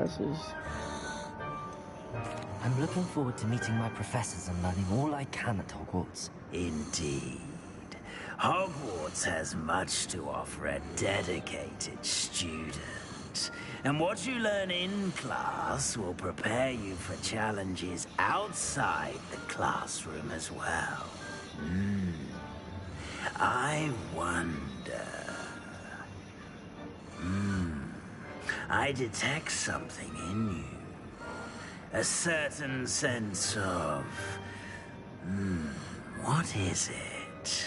classes. I'm looking forward to meeting my professors and learning all I can at Hogwarts. Indeed. Hogwarts has much to offer a dedicated student. And what you learn in class will prepare you for challenges outside the classroom as well. I wonder... I detect something in you. A certain sense of... what is it?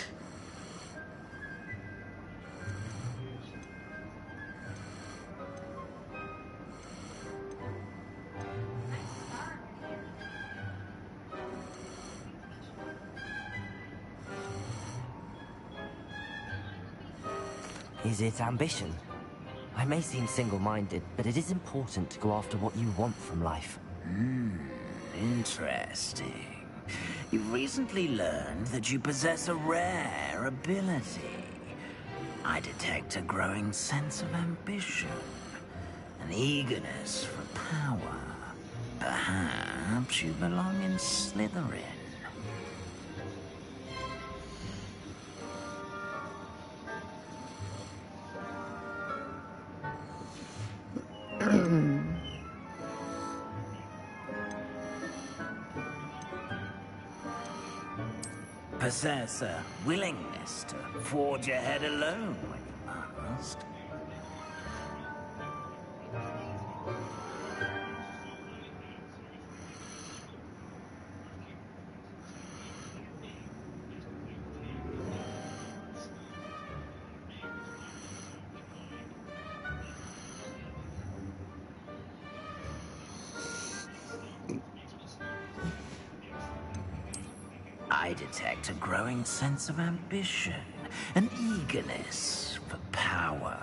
Is it ambition? I may seem single-minded, but it is important to go after what you want from life. Interesting. You've recently learned that you possess a rare ability. I detect a growing sense of ambition, an eagerness for power. Perhaps you belong in Slytherin. Possess a willingness to forge ahead alone when you must. I detect a growing sense of ambition, an eagerness for power.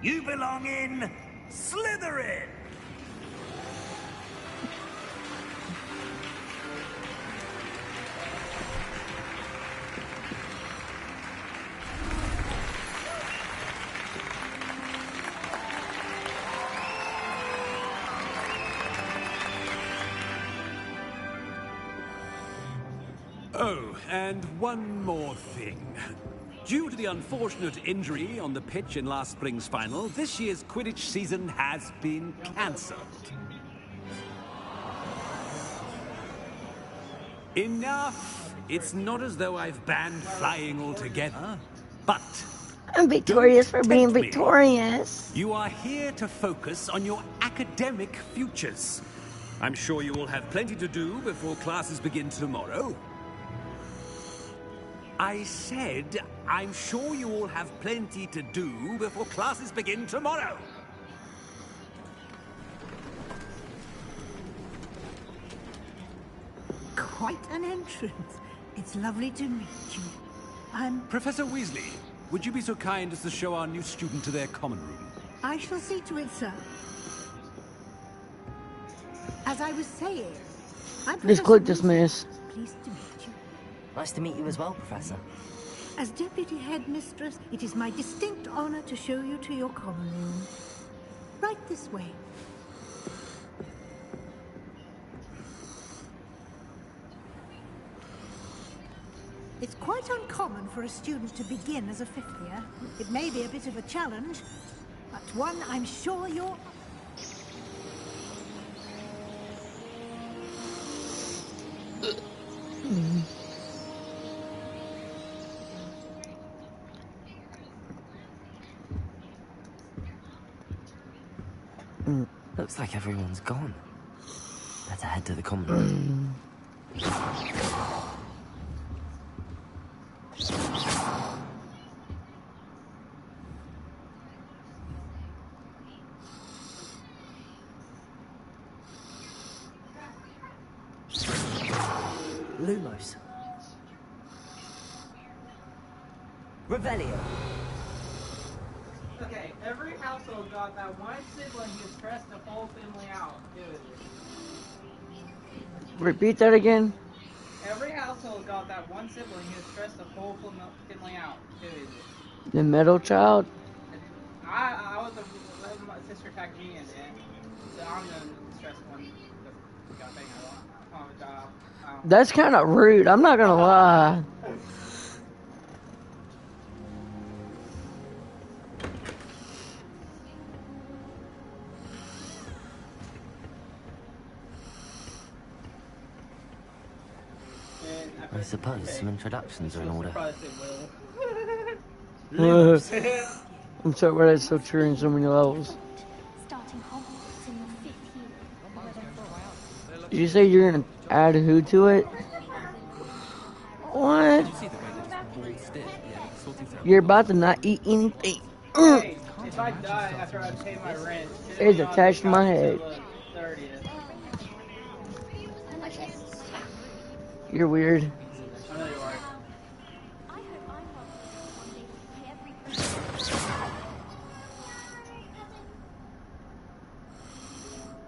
You belong in Slytherin! Oh, and one more thing. Due to the unfortunate injury on the pitch in last spring's final, this year's Quidditch season has been cancelled. Enough! It's not as though I've banned flying altogether, but... I'm victorious for being tempt me. victorious. You are here to focus on your academic futures. I'm sure you will have plenty to do before classes begin tomorrow. I said, I'm sure you all have plenty to do before classes begin tomorrow. Quite an entrance. It's lovely to meet you. Professor Weasley, would you be so kind as to show our new student to their common room? I shall see to it, sir. As I was saying, I'm Just Professor click Weasley. dismiss. Pleased to meet you. Nice to meet you as well, Professor. As Deputy Headmistress, it is my distinct honor to show you to your common room. Right this way. It's quite uncommon for a student to begin as a fifth year. It may be a bit of a challenge, but one I'm sure you're... Looks like everyone's gone. Better head to the common room. Lumos. Revelio. Okay, every household got that one sibling who's pressed the whole family out. Repeat that again. Every household got that one sibling who stressed the whole family out. Who is it? The middle child. I was my sister tagged me in it, so I'm the stressed one. That got taken on a job. That's kind of rude. I'm not gonna lie. I suppose some introductions are in order. I'm sorry, why that's so true in so many levels. Starting Hogwarts in your 5th year. Did you say you're gonna add who to it? What? You're about to not eat anything. Hey, if I die after I pay my rent, It's attached to my head. 30th. You're weird. I know you are. I hope I'm not one day to pay every Christmas.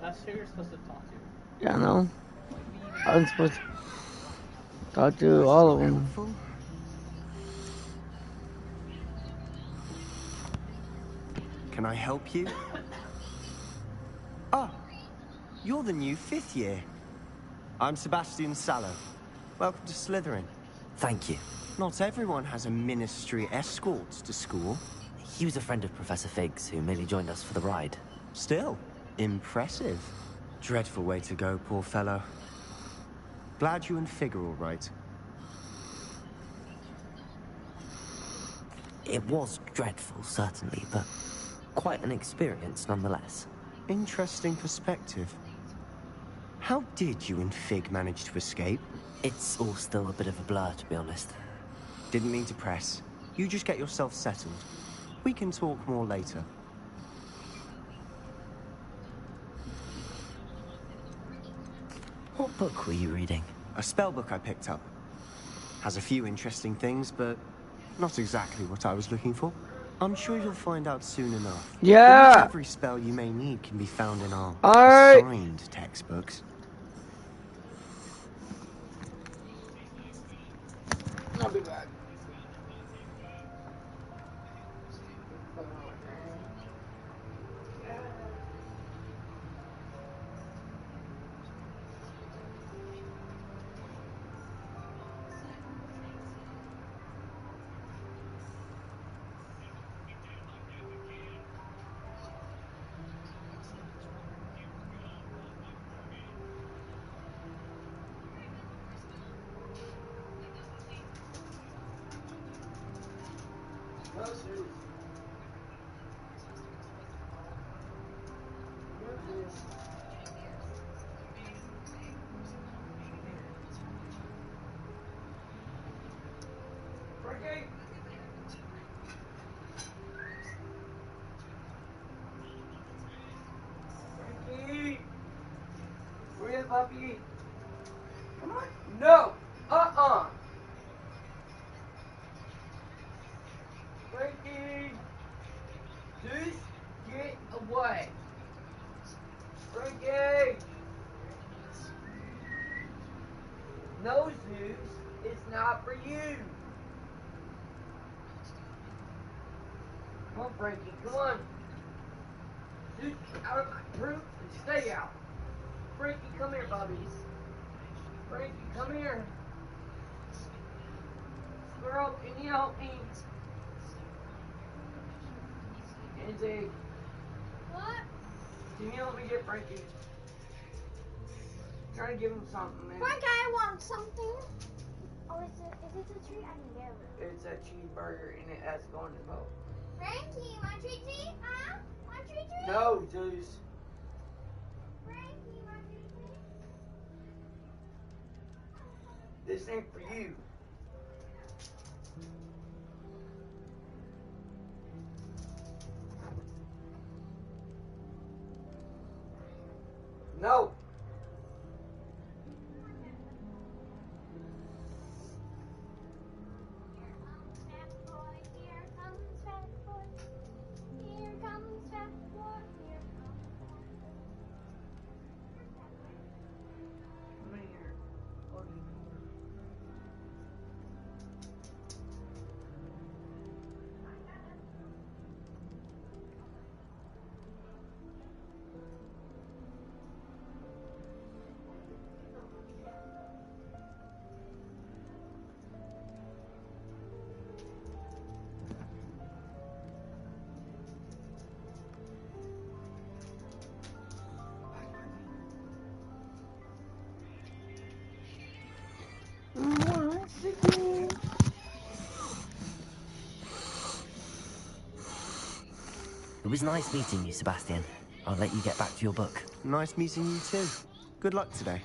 That's who you're supposed to talk to. Yeah, I know. I'm supposed to talk to all of them. Can I help you? Ah, you're the new 5th year. I'm Sebastian Sallow. Welcome to Slytherin. Thank you. Not everyone has a ministry escort to school. He was a friend of Professor Figgs who merely joined us for the ride. Still, impressive. Dreadful way to go, poor fellow. Glad you and Fig are all right. It was dreadful, certainly, but quite an experience nonetheless. Interesting perspective. How did you and Fig manage to escape? It's all still a bit of a blur, to be honest. Didn't mean to press. You just get yourself settled. We can talk more later. What book were you reading? A spell book I picked up. Has a few interesting things, but not exactly what I was looking for. I'm sure you'll find out soon enough. Yeah. But not every spell you may need can be found in our Alright. signed textbooks. I'll be back. Where is Puppy? Come on. No! Frankie! Zeus, get away! Frankie! No, Zeus, it's not for you! Come on, Frankie, come on! Zeus, get out of my room and stay out! Frankie, come here, Bubby. Frankie, come here. Squirrel, can you help me? Kenzie. What? Can you help me get Frankie? Try to give him something, man. Frank, I want something. Oh, is it a treat? I can get it. It's a cheeseburger and it has to go in his mouth. Frankie, want treat? Huh? Want treat? No, Zeus. Frankie, want treat? This ain't for you. No. Here comes Fat Boy. Here comes Fat Boy. Here comes Come in here. Hold it. It was nice meeting you, Sebastian. I'll let you get back to your book. Nice meeting you too. Good luck today.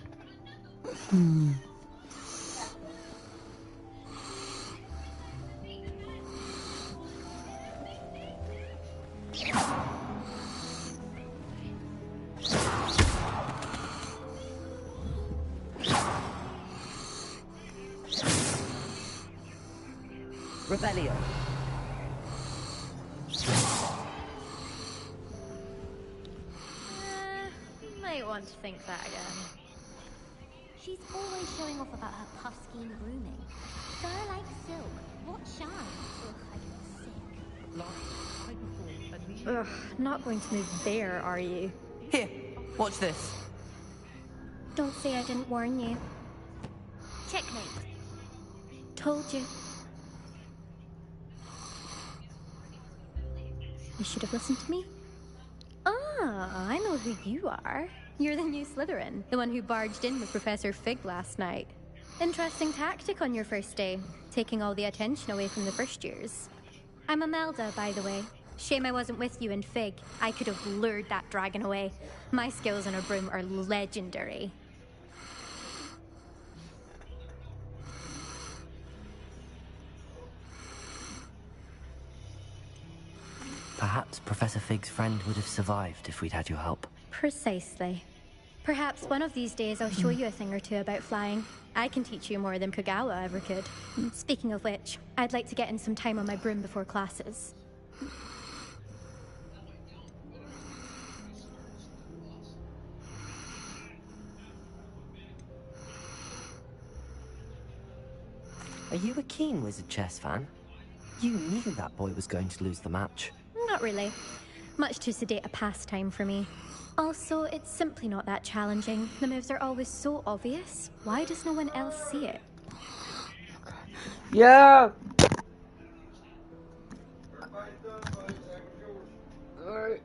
Rebellion. Might want to think that again. She's always showing off about her puff scheme grooming. Fur like silk. What shine? Ugh, I feel sick. Ugh, not going to move there, are you? Here, watch this. Don't say I didn't warn you. Checkmate. Told you. You should have listened to me. Ah, I know who you are. You're the new Slytherin, the one who barged in with Professor Fig last night. Interesting tactic on your first day, taking all the attention away from the first years. I'm Imelda, by the way. Shame I wasn't with you in Fig. I could have lured that dragon away. My skills on a broom are legendary. Perhaps Professor Fig's friend would have survived if we'd had your help. Precisely. Perhaps one of these days I'll show you a thing or two about flying. I can teach you more than Kogawa ever could. Speaking of which, I'd like to get in some time on my broom before classes. Are you a keen Wizard Chess fan? You knew that boy was going to lose the match. Not really. Much too sedate a pastime for me. Also, it's simply not that challenging. The moves are always so obvious. Why does no one else see it? Yeah. Alright.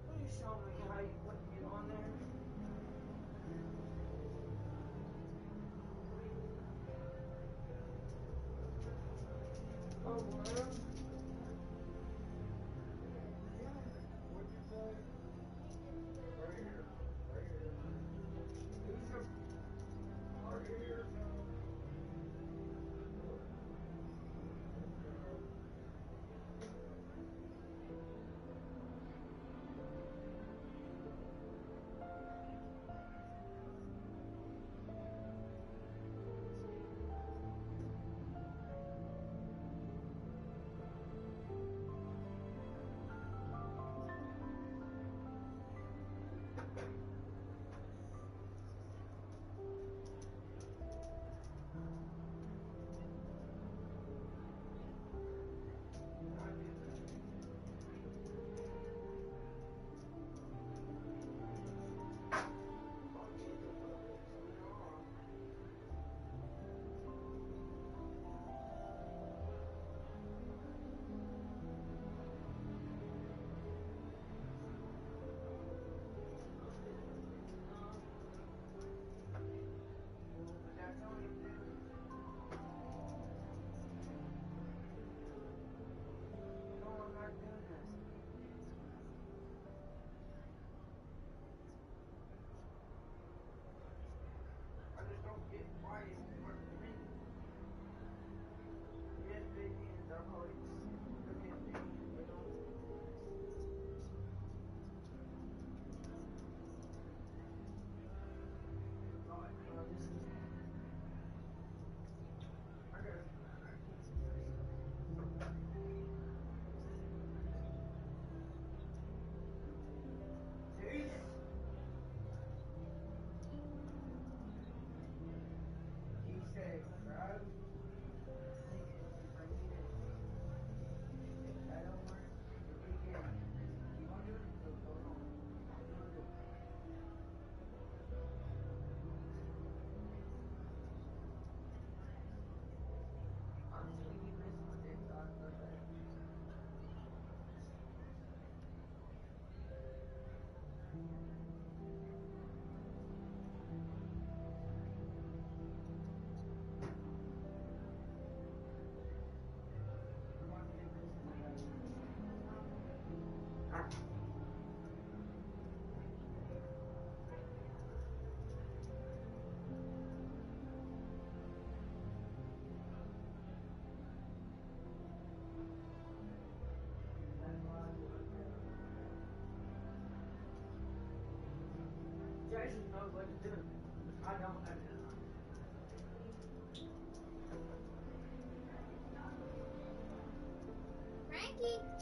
Please tell me how you put me on there. Oh, well. Jason knows what to do. I don't. Frankie!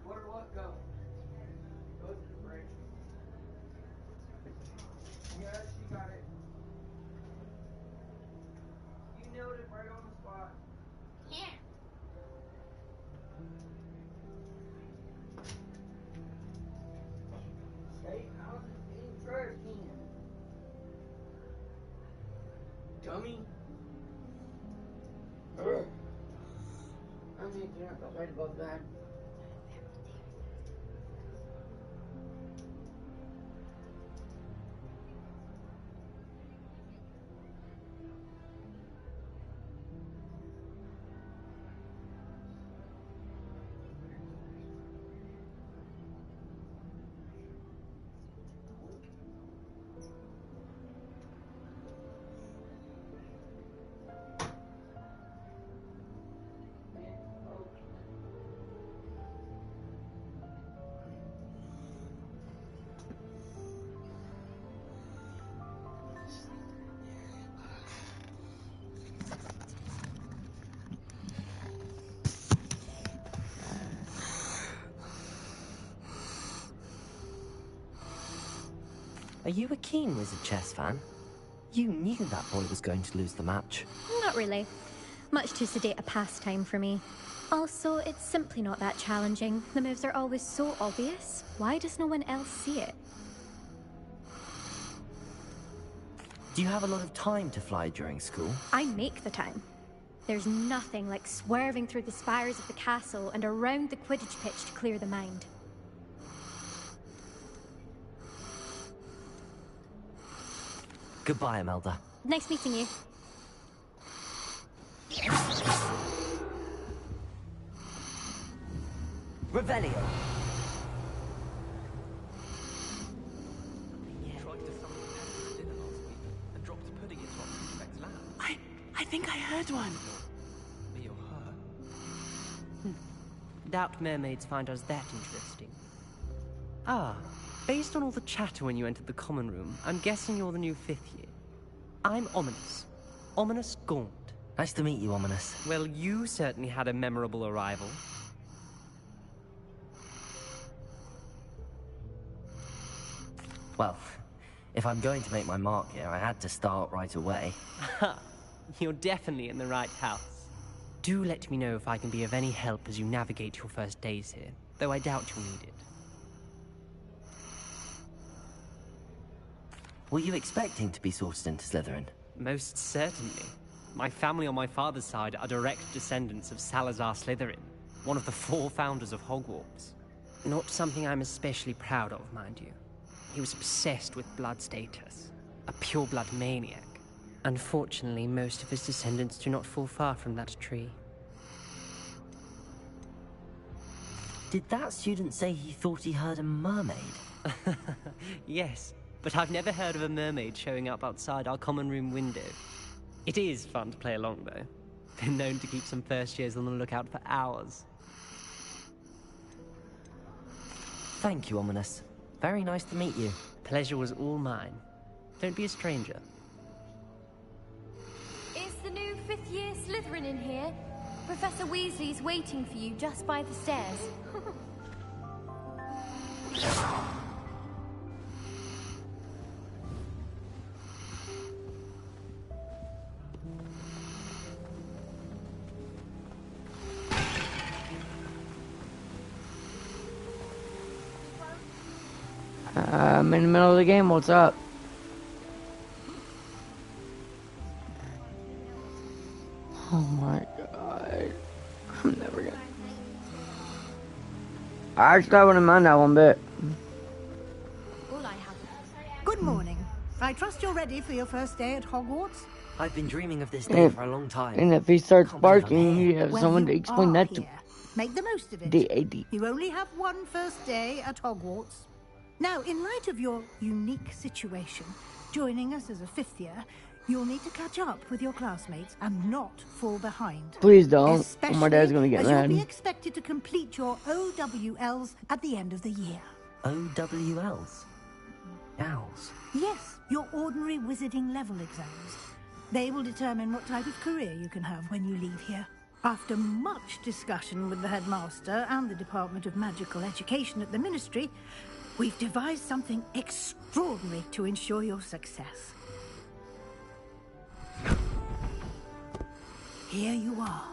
Where did what go? Go to the bridge. Yeah, she got it. You nailed it right on the spot. Here. State house is being trash can. Dummy. Ugh. I'm making up right above that. Are you a keen Wizard chess fan? You knew that boy was going to lose the match. Not really. Much too sedate a pastime for me. Also, it's simply not that challenging. The moves are always so obvious. Why does no one else see it? Do you have a lot of time to fly during school? I make the time. There's nothing like swerving through the spires of the castle and around the Quidditch pitch to clear the mind. Goodbye, Imelda. Nice meeting you. Revelio. Tried to summon a pet for dinner last week and dropped a pudding into our prefect's lap. I think I heard one. Me or her? Doubt mermaids find us that interesting. Ah, based on all the chatter when you entered the common room, I'm guessing you're the new 5th year. I'm Ominous. Ominous Gaunt. Nice to meet you, Ominous. Well, you certainly had a memorable arrival. Well, if I'm going to make my mark here, I had to start right away. Ha! You're definitely in the right house. Do let me know if I can be of any help as you navigate your first days here, though I doubt you'll need it. Were you expecting to be sorted into Slytherin? Most certainly. My family on my father's side are direct descendants of Salazar Slytherin, one of the 4 founders of Hogwarts. Not something I'm especially proud of, mind you. He was obsessed with blood status, a pure-blood maniac. Unfortunately, most of his descendants do not fall far from that tree. Did that student say he thought he heard a mermaid? Yes, but I've never heard of a mermaid showing up outside our common room window. It is fun to play along, though. Been known to keep some first years on the lookout for hours. Thank you, Ominous. Very nice to meet you. Pleasure was all mine. Don't be a stranger. Is the new 5th year Slytherin in here? Professor Weasley's waiting for you just by the stairs. I'm in the middle of the game, what's up? Oh my god. I'm never gonna... I actually wouldn't mind that one bit. All I have. Good morning. I trust you're ready for your first day at Hogwarts? I've been dreaming of this day And, for a long time. and if he starts Can't believe I'm barking, here. you have Well, someone to you explain are that to. here. Make the most of it. D-A-D. You only have one first day at Hogwarts. Now, in light of your unique situation, joining us as a fifth year, you'll need to catch up with your classmates and not fall behind. Please don't. Especially My dad's gonna get as mad. you'll be expected to complete your OWLs at the end of the year. OWLs? Owls. Yes, your ordinary wizarding level exams. They will determine what type of career you can have when you leave here. After much discussion with the headmaster and the Department of Magical Education at the Ministry, we've devised something extraordinary to ensure your success. Here you are.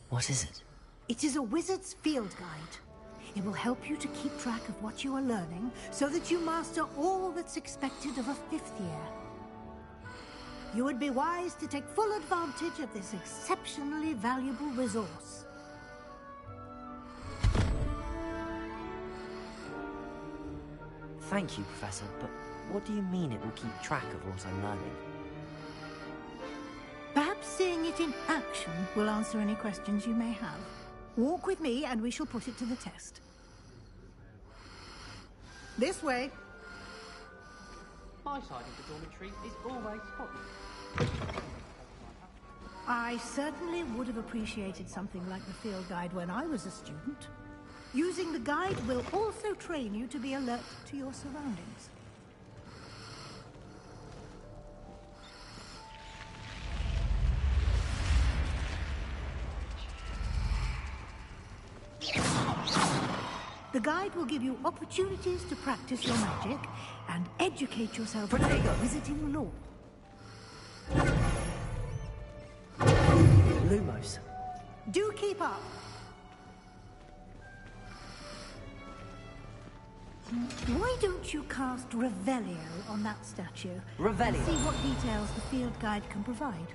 What is it? It is a wizard's field guide. It will help you to keep track of what you are learning so that you master all that's expected of a fifth year. You would be wise to take full advantage of this exceptionally valuable resource. Thank you, Professor, but what do you mean it will keep track of what I'm learning? Perhaps seeing it in action will answer any questions you may have. Walk with me and we shall put it to the test. This way. My side of the dormitory is always spotless. I certainly would have appreciated something like the field guide when I was a student. Using the guide will also train you to be alert to your surroundings. The guide will give you opportunities to practice your magic and educate yourself in wizarding lore. Lumos. Do keep up. Why don't you cast Revelio on that statue? Revelio? And see what details the field guide can provide.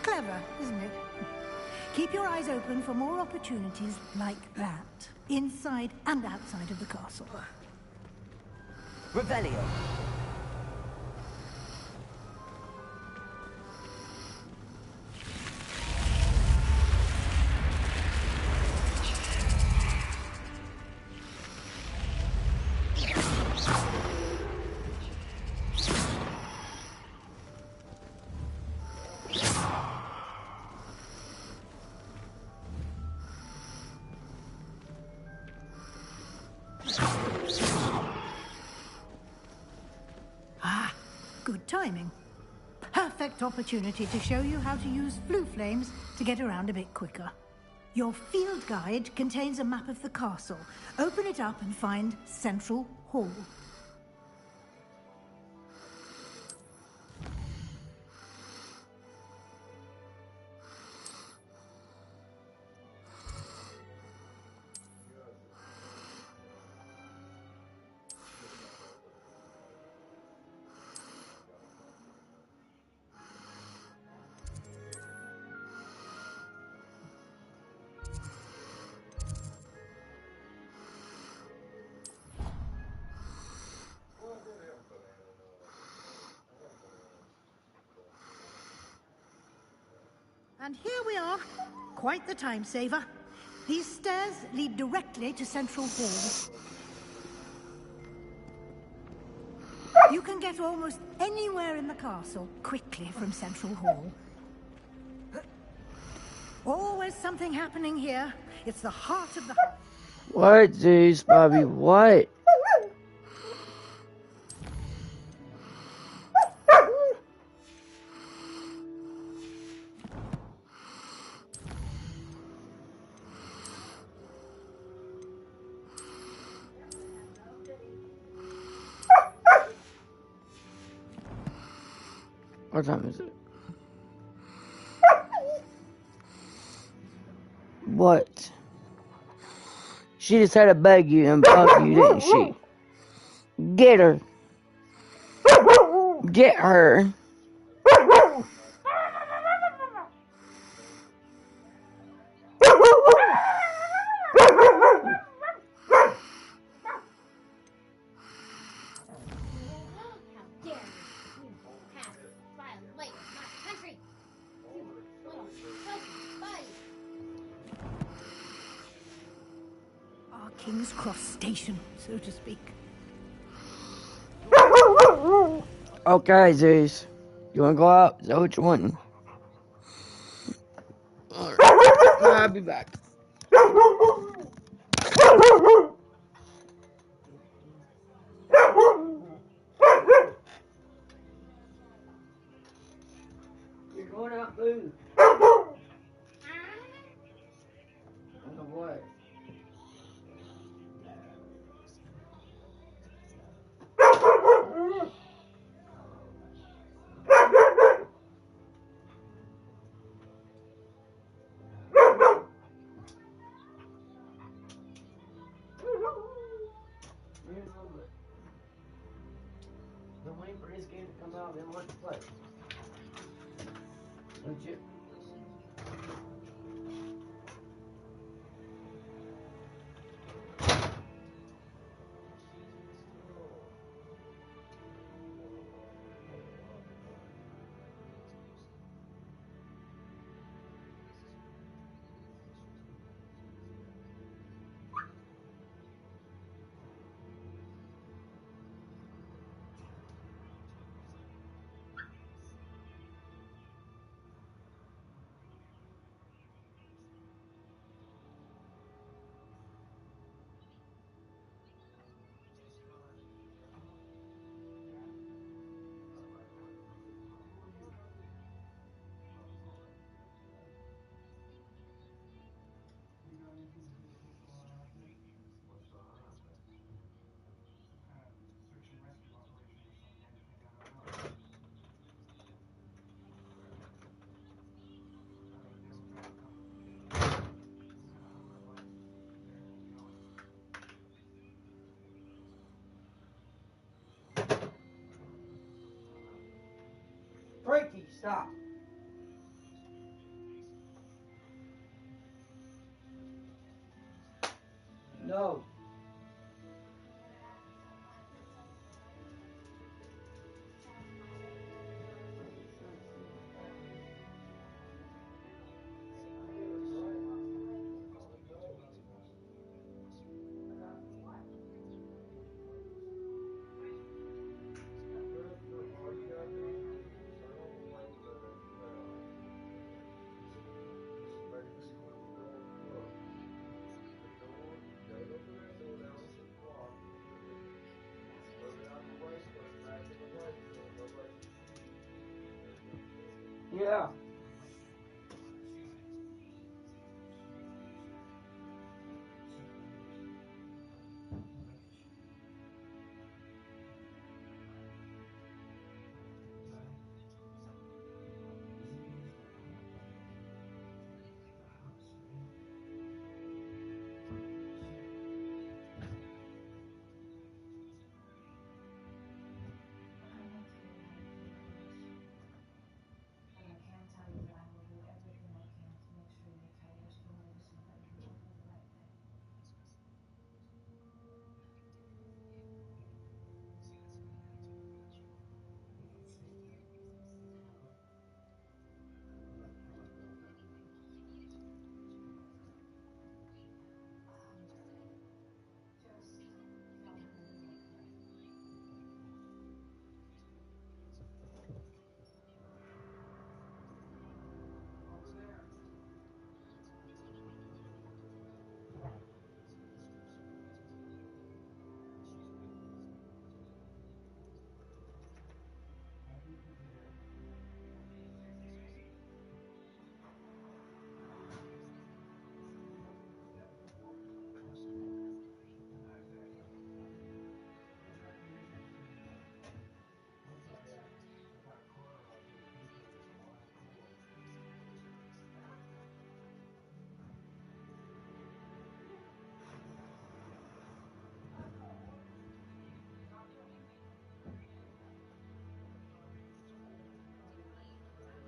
Clever, isn't it? Keep your eyes open for more opportunities like that, inside and outside of the castle. Revelio. Good timing. Perfect opportunity to show you how to use flue flames to get around a bit quicker. Your field guide contains a map of the castle. Open it up and find Central Hall. And here we are. Quite the time saver. These stairs lead directly to Central Hall. You can get almost anywhere in the castle quickly from Central Hall. Always something happening here. It's the heart of the... What, Zeus, Bobby? What? What time is it? What? She just had to beg you and bug you, didn't she? Get her. Get her. King's Cross Station, so to speak. Okay, Zeus. You wanna go out? Is that what you want? Alright. I'll be back. You're going out, Boo. What? Been waiting for this game to come out, then want to play. Legit. Frankie, stop. No. Yeah.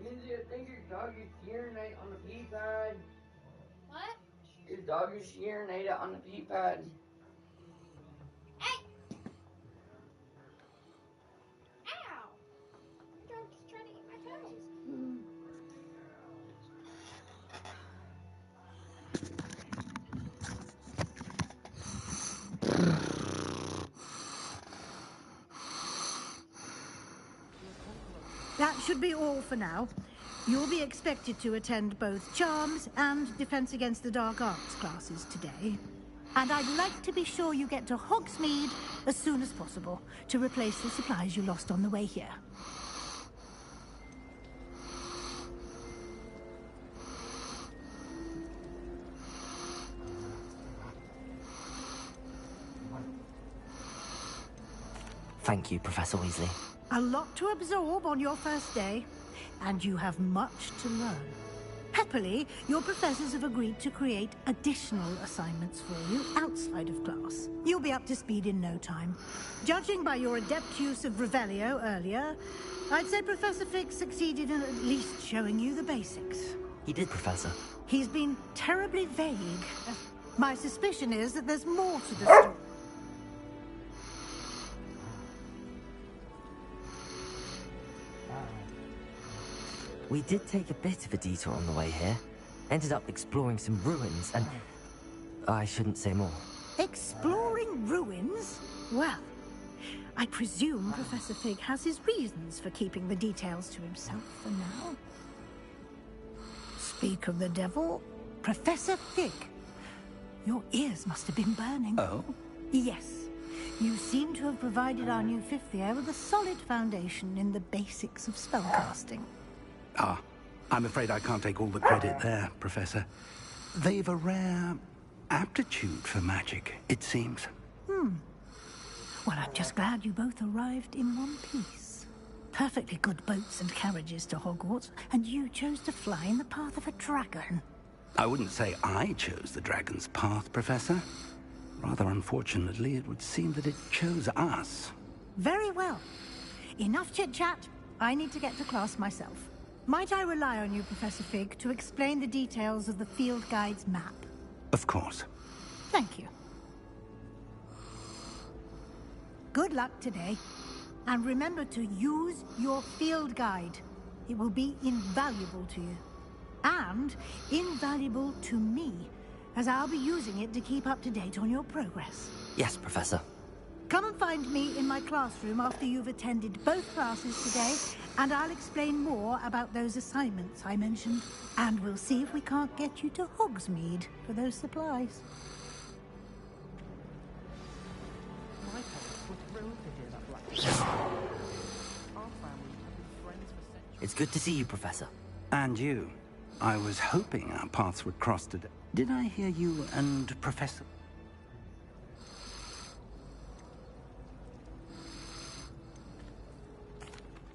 Lindsay, I think your dog used to urinate on the pee pad. What? Your dog used to urinate on the pee pad. Hey! Ow! Your dog's trying to eat my toes. That should be all for now. You'll be expected to attend both Charms and Defense Against the Dark Arts classes today. And I'd like to be sure you get to Hogsmeade as soon as possible to replace the supplies you lost on the way here. Thank you, Professor Weasley. A lot to absorb on your first day, and you have much to learn. Happily, your professors have agreed to create additional assignments for you outside of class. You'll be up to speed in no time. Judging by your adept use of Revelio earlier, I'd say Professor Fig succeeded in at least showing you the basics. He did, Professor. He's been terribly vague. My suspicion is that there's more to the story. We did take a bit of a detour on the way here. Ended up exploring some ruins and... I shouldn't say more. Exploring ruins? Well, I presume Professor Fig has his reasons for keeping the details to himself for now. Speak of the devil, Professor Fig. Your ears must have been burning. Oh? Yes. You seem to have provided our new fifth year with a solid foundation in the basics of spellcasting. Ah, I'm afraid I can't take all the credit there, Professor. They've a rare aptitude for magic, it seems. Well, I'm just glad you both arrived in one piece. Perfectly good boats and carriages to Hogwarts, and you chose to fly in the path of a dragon. I wouldn't say I chose the dragon's path, Professor. Rather unfortunately, it would seem that it chose us. Very well. Enough chit-chat. I need to get to class myself. Might I rely on you, Professor Fig, to explain the details of the field guide's map? Of course. Thank you. Good luck today. And remember to use your field guide. It will be invaluable to you. And invaluable to me, as I'll be using it to keep up to date on your progress. Yes, Professor. Come and find me in my classroom after you've attended both classes today, and I'll explain more about those assignments I mentioned. And we'll see if we can't get you to Hogsmeade for those supplies. My parents were thrilled to hear that black. Our family have been friends for centuries. It's good to see you, Professor. And you. I was hoping our paths would cross today. Did I hear you and Professor...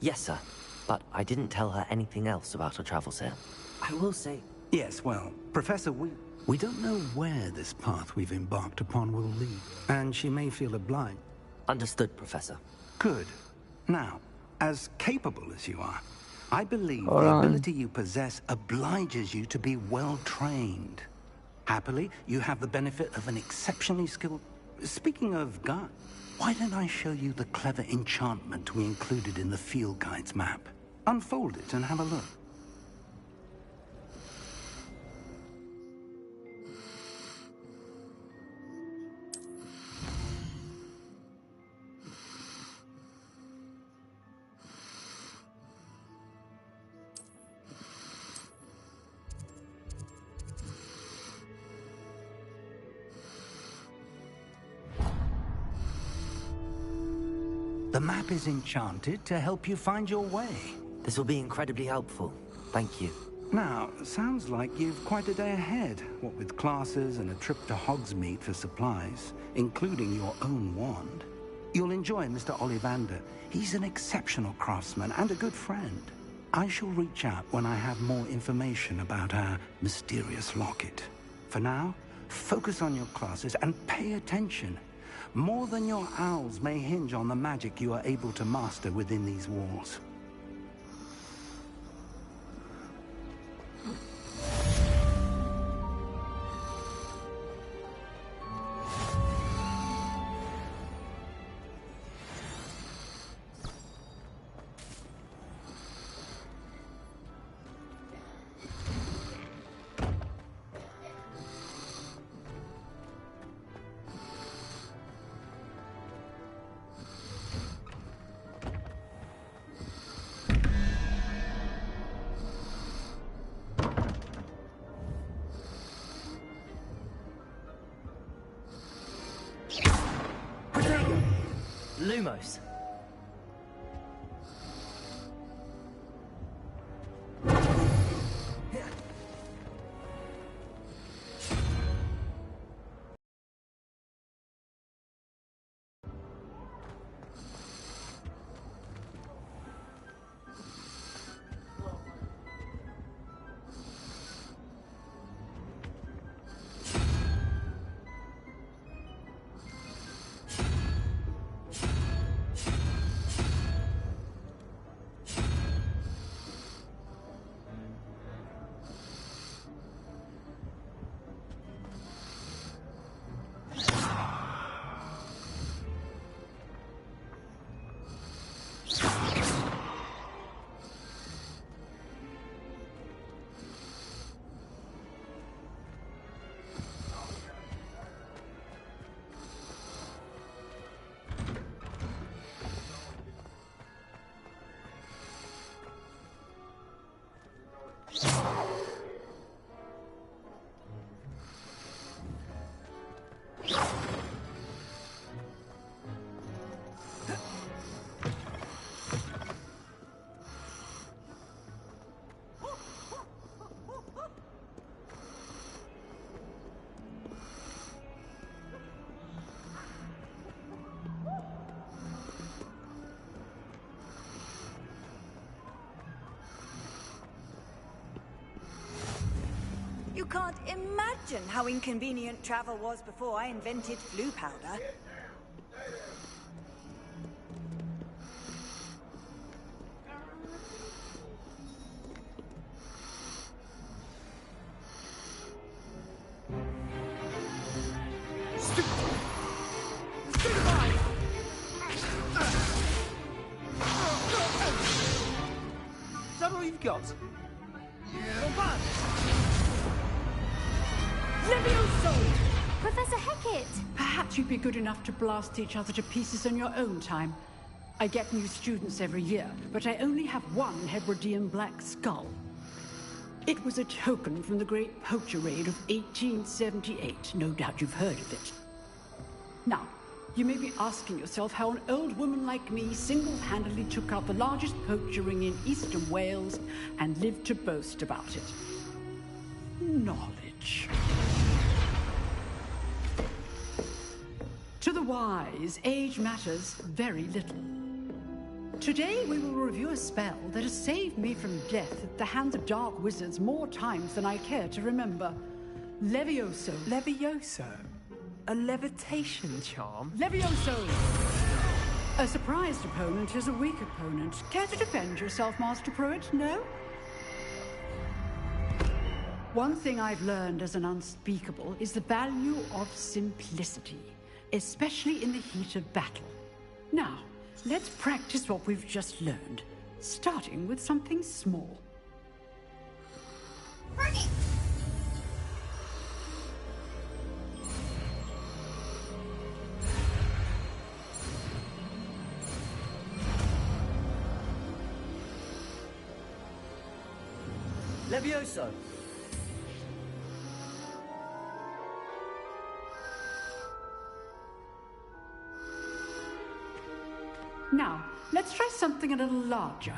Yes, sir. But I didn't tell her anything else about her travels here. I will say... Yes, well, Professor, we don't know where this path we've embarked upon will lead. And she may feel obliged. Understood, Professor. Good. Now, as capable as you are, I believe the ability you possess obliges you to be well-trained. Happily, you have the benefit of an exceptionally skilled... Speaking of God, why don't I show you the clever enchantment we included in the field guide's map? Unfold it and have a look. The map is enchanted to help you find your way. This will be incredibly helpful. Thank you. Now, sounds like you've quite a day ahead, what with classes and a trip to Hogsmeade for supplies, including your own wand. You'll enjoy Mr. Ollivander. He's an exceptional craftsman and a good friend. I shall reach out when I have more information about our mysterious locket. For now, focus on your classes and pay attention. More than your owls may hinge on the magic you are able to master within these walls. close. You can't imagine how inconvenient travel was before I invented flu powder. Is that all you've got? Levioso! Professor Hecat! Perhaps you'd be good enough to blast each other to pieces on your own time. I get new students every year, but I only have one Hebridean black skull. It was a token from the Great Poacher Raid of 1878. No doubt you've heard of it. Now, you may be asking yourself how an old woman like me single-handedly took out the largest poacher ring in eastern Wales and lived to boast about it. Knowledge. To the wise, age matters very little. Today we will review a spell that has saved me from death at the hands of dark wizards more times than I care to remember. Levioso. Levioso? A levitation charm? Levioso! A surprised opponent is a weak opponent. Care to defend yourself, Master Pruitt? No? One thing I've learned as an unspeakable is the value of simplicity, especially in the heat of battle. Now, let's practice what we've just learned, starting with something small. Levioso! Now, let's try something a little larger.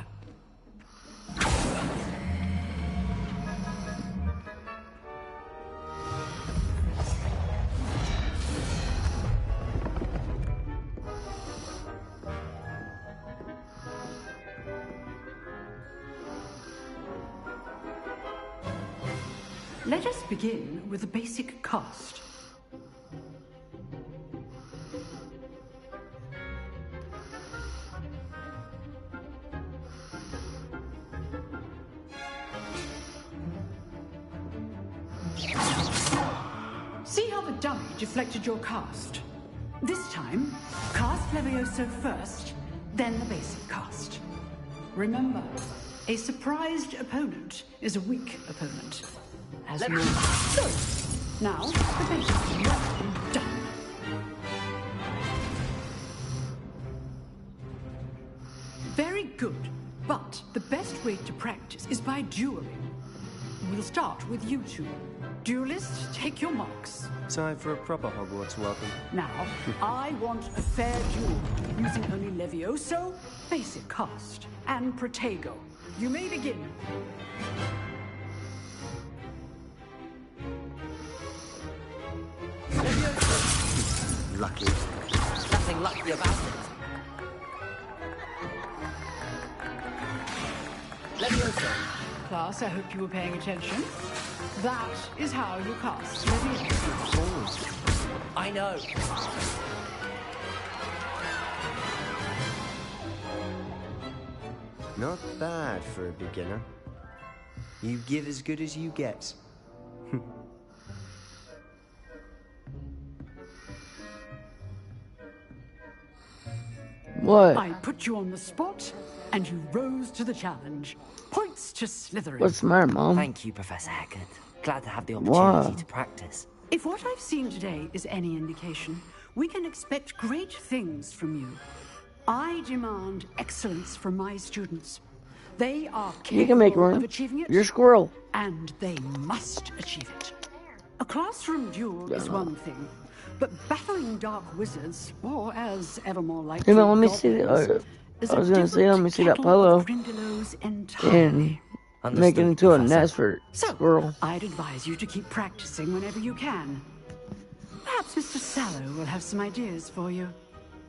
Let us begin with the basic cast. See how the dummy deflected your cast? This time, cast Levioso first, then the basic cast. Remember, a surprised opponent is a weak opponent. As you know. Now, the basic well done. Very good, but the best way to practice is by dueling. We'll start with you two. Duelists, take your marks. Time for a proper Hogwarts welcome. Now, I want a fair duel, using only Levioso, basic cast, and Protego. You may begin. Lucky. Nothing lucky about it. Levioso. Class, I hope you were paying attention. That is how you cast Levioso. I know. Not bad for a beginner. You give as good as you get. What? I put you on the spot, and you rose to the challenge. Points to Slytherin. What's the matter, Mom? Thank you, Professor Haggard. Glad to have the opportunity to practice. If what I've seen today is any indication, we can expect great things from you. I demand excellence from my students. They are You can make capable one. of achieving it. You're a squirrel. And they must achieve it. A classroom duel is one thing, but battling dark wizards, or as ever more likely, Hey, man, let me see. is I was a gonna say, let me see that kettle pillow. of Grindylows entirely. And make it into a Professor. nest for squirrel. I'd advise you to keep practicing whenever you can. Perhaps Mr. Sallow will have some ideas for you.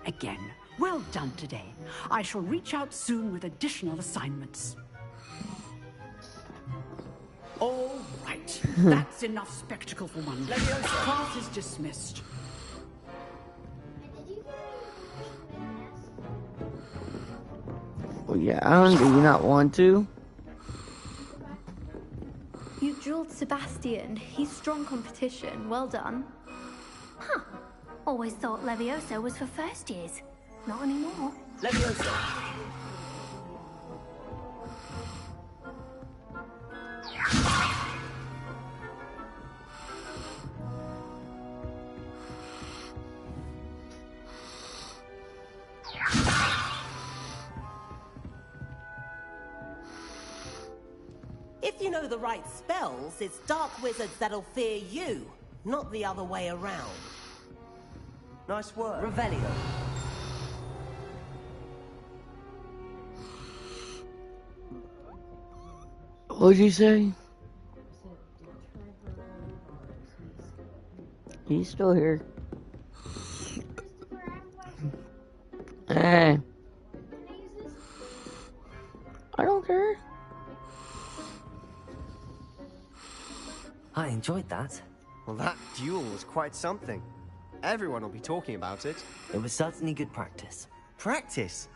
Again, well done today. I shall reach out soon with additional assignments. All right, that's enough spectacle for one day. Class is dismissed. Well, yeah, Alan, do you not want to? You drilled Sebastian. He's strong competition. Well done. Huh. Always thought Levioso was for first years. Not anymore. Levioso. If you know the right spells, it's dark wizards that'll fear you, not the other way around. Nice work. Revelio. What'd you say? He's still here. Hey. I don't care. I enjoyed that. Well, that duel was quite something. Everyone will be talking about it. It was certainly good practice. Practice?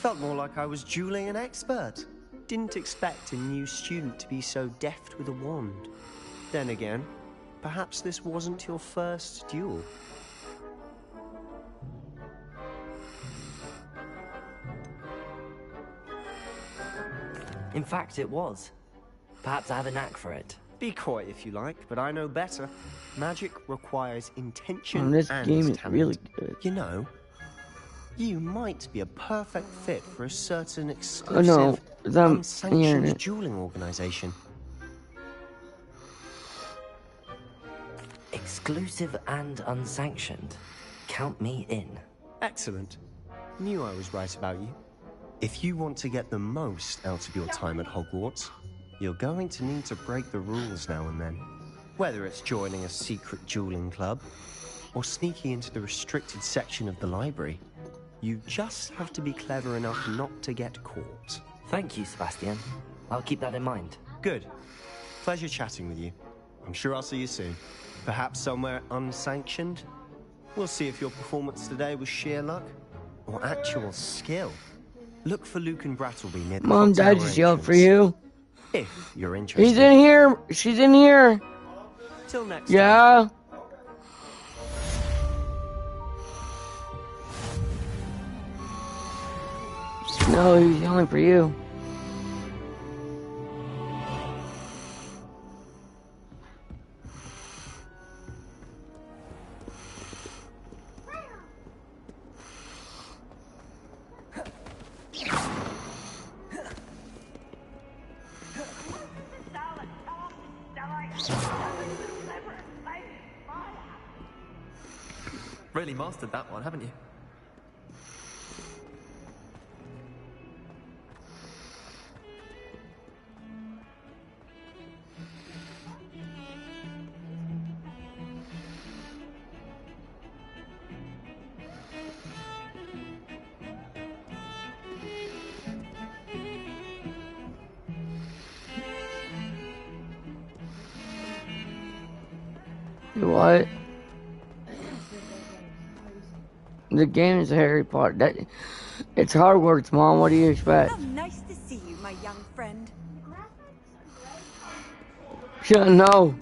Felt more like I was dueling an expert. Didn't expect a new student to be so deft with a wand. Then again, perhaps this wasn't your first duel. In fact, it was. Perhaps I have a knack for it. Be coy if you like, but I know better. Magic requires intention And this and game is talent. really good. You know, you might be a perfect fit for a certain Oh exclusive, no, it's on the unsanctioned internet. dueling organization. Exclusive and unsanctioned. Count me in. Excellent. Knew I was right about you. If you want to get the most out of your time at Hogwarts, you're going to need to break the rules now and then. Whether it's joining a secret dueling club, or sneaking into the restricted section of the library, you just have to be clever enough not to get caught. Thank you, Sebastian. I'll keep that in mind. Good. Pleasure chatting with you. I'm sure I'll see you soon. Perhaps somewhere unsanctioned? We'll see if your performance today was sheer luck, or actual skill. Look for Luke and Brattleby near the Mom, clock Dad tower just yelled for entrance. you. If you're interested. He's in here. She's in here. Till next Yeah. No, he's yelling for you. Really mastered that one, haven't you? What? The game is Harry Potter. It's Hogwarts, Mom. What do you expect? How nice to see you, my young friend. No.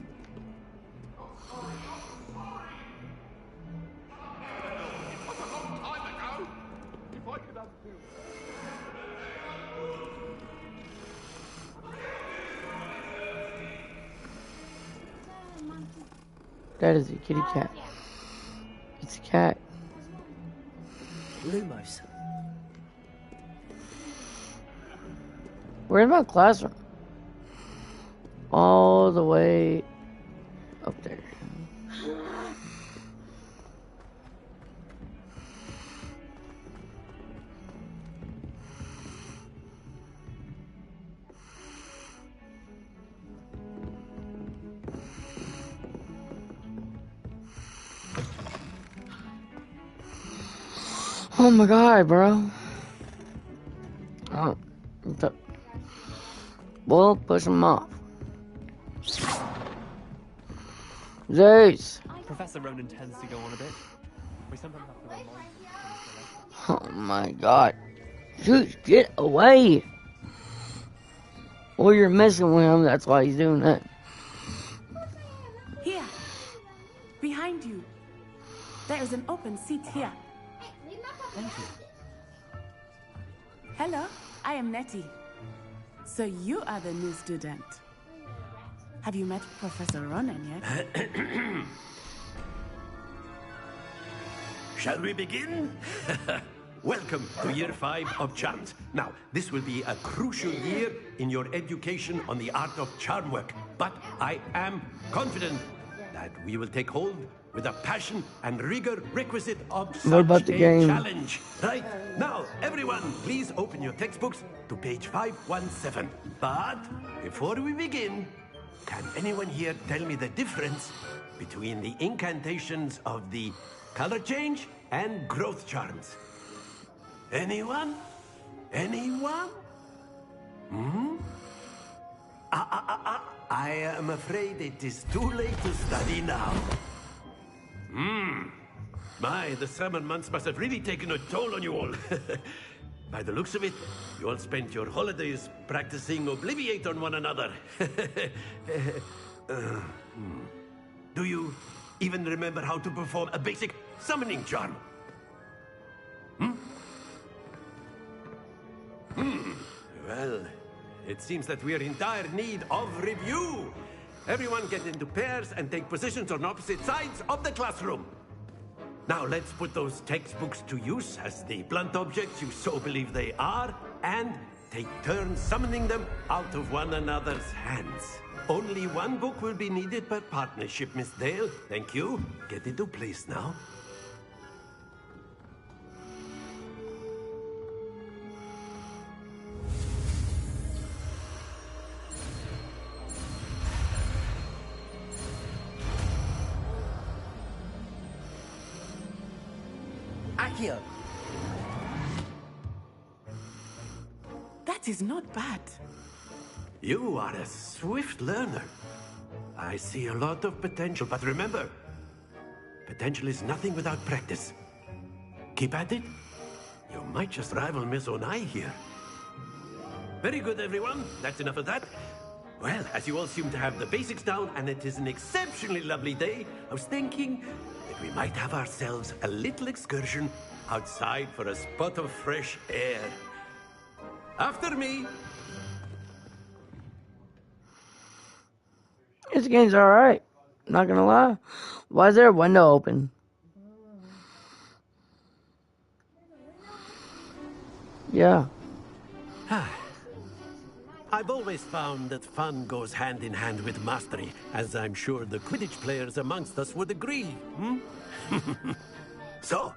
That is a kitty cat. It's a cat. Lumos. Where's my classroom? All the way up there. Oh my god, bro. Oh. Well, push him off. Zeus! Professor Ronan tends to go on a bit. We sometimes have to remind him. Oh my god. Zeus, get away! Well, you're messing with him, that's why he's doing that. Here. Behind you. There is an open seat here. Thank you. Hello, I am Nettie. So you are the new student. Have you met Professor Ronan yet? Shall we begin? Welcome to Year 5 of Charms. Now, this will be a crucial year in your education on the art of charm work. But I am confident that we will take hold with a passion and rigor requisite of such a challenge. Right? Now, everyone, please open your textbooks to page 517. But before we begin, can anyone here tell me the difference between the incantations of the color change and growth charms? Anyone? Anyone? Hmm? I am afraid it is too late to study now. My, the summer months must have really taken a toll on you all. By the looks of it, you all spent your holidays practicing Obliviate on one another. Do you even remember how to perform a basic summoning charm? Well, it seems that we are in dire need of review. Everyone get into pairs and take positions on opposite sides of the classroom. Now let's put those textbooks to use as the blunt objects you so believe they are, and take turns summoning them out of one another's hands. Only one book will be needed per partnership, Miss Dale. Thank you. Get into place now. Accio. That is not bad. You are a swift learner. I see a lot of potential, but remember, potential is nothing without practice. Keep at it. You might just rival Miss Onai here. Very good, everyone. That's enough of that. Well, as you all seem to have the basics down, and it is an exceptionally lovely day, I was thinking that we might have ourselves a little excursion outside for a spot of fresh air. After me. This game's alright. Not gonna lie. Why is there a window open? Yeah. I've always found that fun goes hand in hand with mastery, as I'm sure the Quidditch players amongst us would agree. So,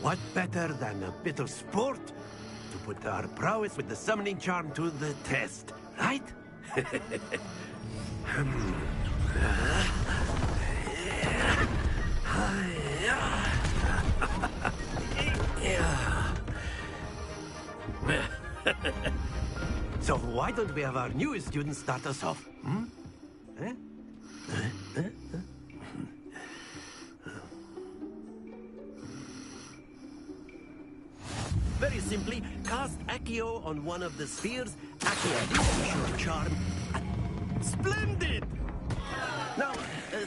what better than a bit of sport to put our prowess with the summoning charm to the test, right? So why don't we have our newest student start us off? Hmm? Eh? Very simply, cast Accio on one of the spheres. Accio, this is your charm. Splendid! Now,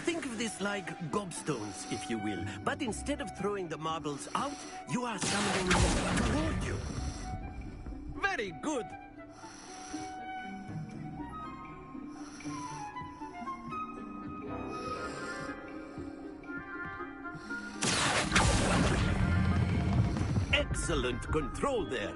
think of this like gobstones, if you will. But instead of throwing the marbles out, you are summoning them toward you. Very good! Excellent control there.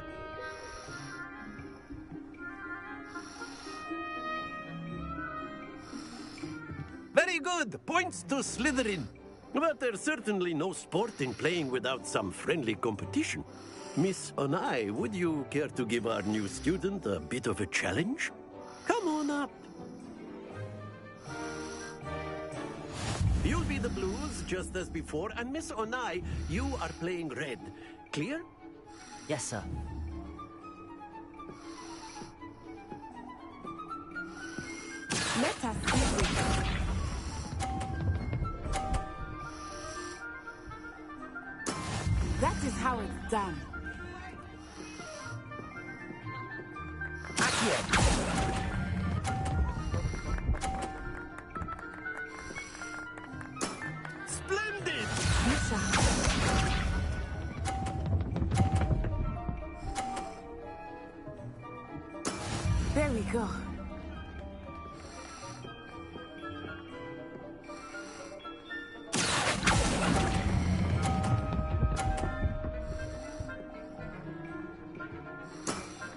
Very good. Points to Slytherin. But there's certainly no sport in playing without some friendly competition. Miss Onai, would you care to give our new student a bit of a challenge? Come on up. You'll be the blues, just as before, and Miss Onai, you are playing red. Clear? Yes, sir. Let us see this. That is how it's done. Splendid! There we go.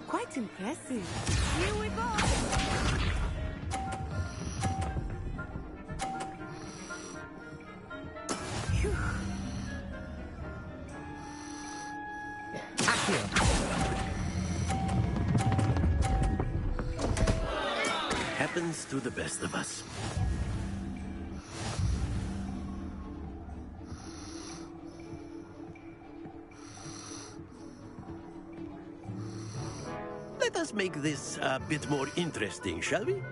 Quite impressive. Here we go. Phew. Happens to the best of us. Let us make this a bit more interesting, shall we?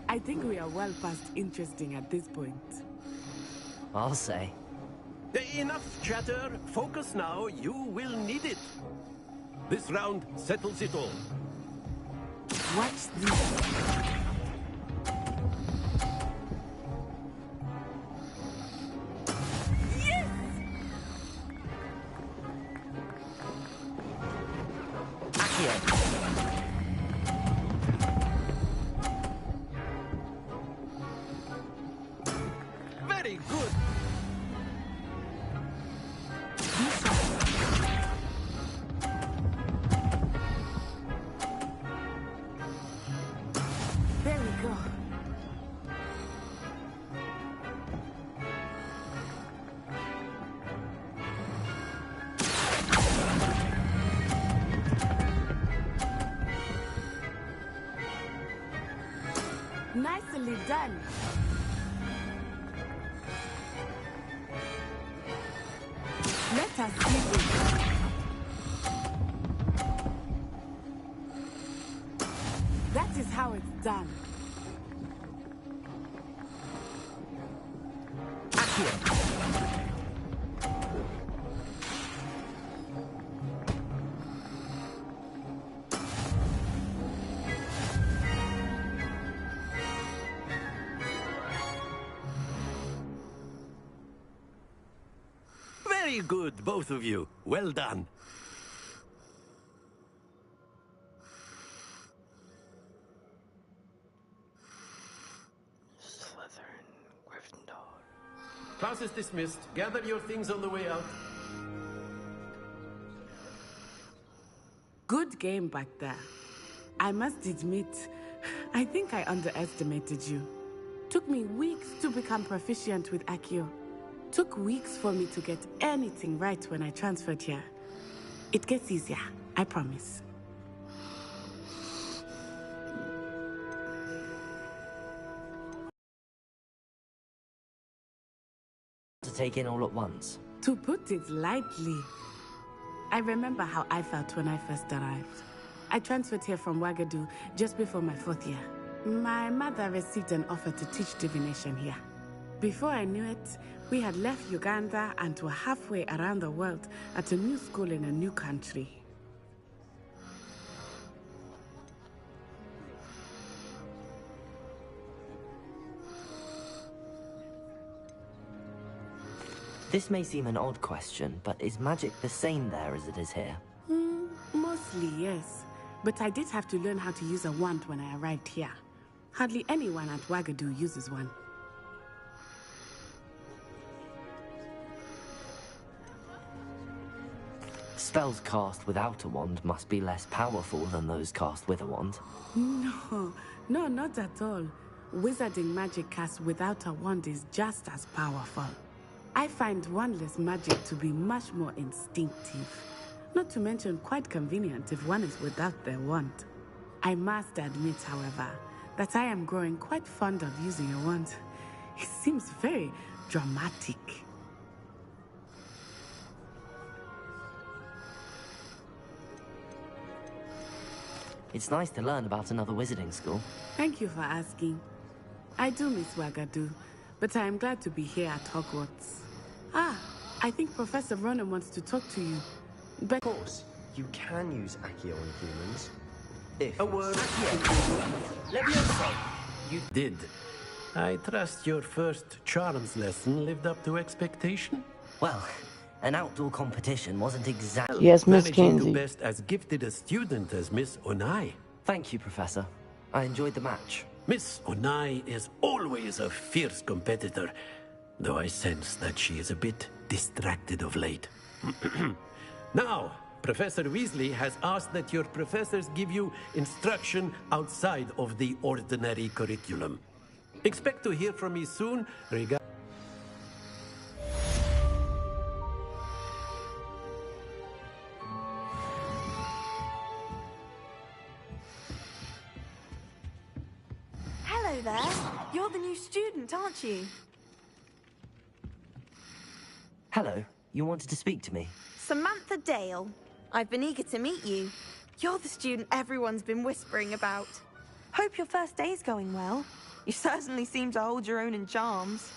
I think we are well past interesting at this point. I'll say. Enough chatter. Focus now. You will need it. This round settles it all. Watch this. Very good. There we go. Nicely done. Let us see this. That is how it's done. Very good, both of you. Well done. Slytherin, Gryffindor. Class is dismissed. Gather your things on the way out. Good game back there. I must admit, I think I underestimated you. Took me weeks to become proficient with Accio. Took weeks for me to get anything right when I transferred here. It gets easier, I promise. To take in all at once. To put it lightly, I remember how I felt when I first arrived. I transferred here from Wagadu just before my 4th year. My mother received an offer to teach divination here. Before I knew it, we had left Uganda and were halfway around the world at a new school in a new country. This may seem an odd question, but is magic the same there as it is here? Mostly, yes. But I did have to learn how to use a wand when I arrived here. Hardly anyone at Wagadu uses one. Spells cast without a wand must be less powerful than those cast with a wand. No, not at all. Wizarding magic cast without a wand is just as powerful. I find wandless magic to be much more instinctive. Not to mention quite convenient if one is without their wand. I must admit, however, that I am growing quite fond of using a wand. It seems very dramatic. It's nice to learn about another wizarding school. Thank you for asking. I do miss Wagadu, but I am glad to be here at Hogwarts. I think Professor Ronen wants to talk to you. But of course, you can use Accio on humans. If A word. Levioso. You did. I trust your first charms lesson lived up to expectation? Well, an outdoor competition wasn't exactly... Yes, Miss Managing to Kinsey. best as gifted a student as Miss Onai. Thank you, Professor. I enjoyed the match. Miss Onai is always a fierce competitor, though I sense that she is a bit distracted of late. Now, Professor Weasley has asked that your professors give you instruction outside of the ordinary curriculum. Expect to hear from me soon regarding... Hello there. You're the new student, aren't you? Hello. You wanted to speak to me? Samantha Dale. I've been eager to meet you. You're the student everyone's been whispering about. Hope your first day's going well. You certainly seem to hold your own in charms.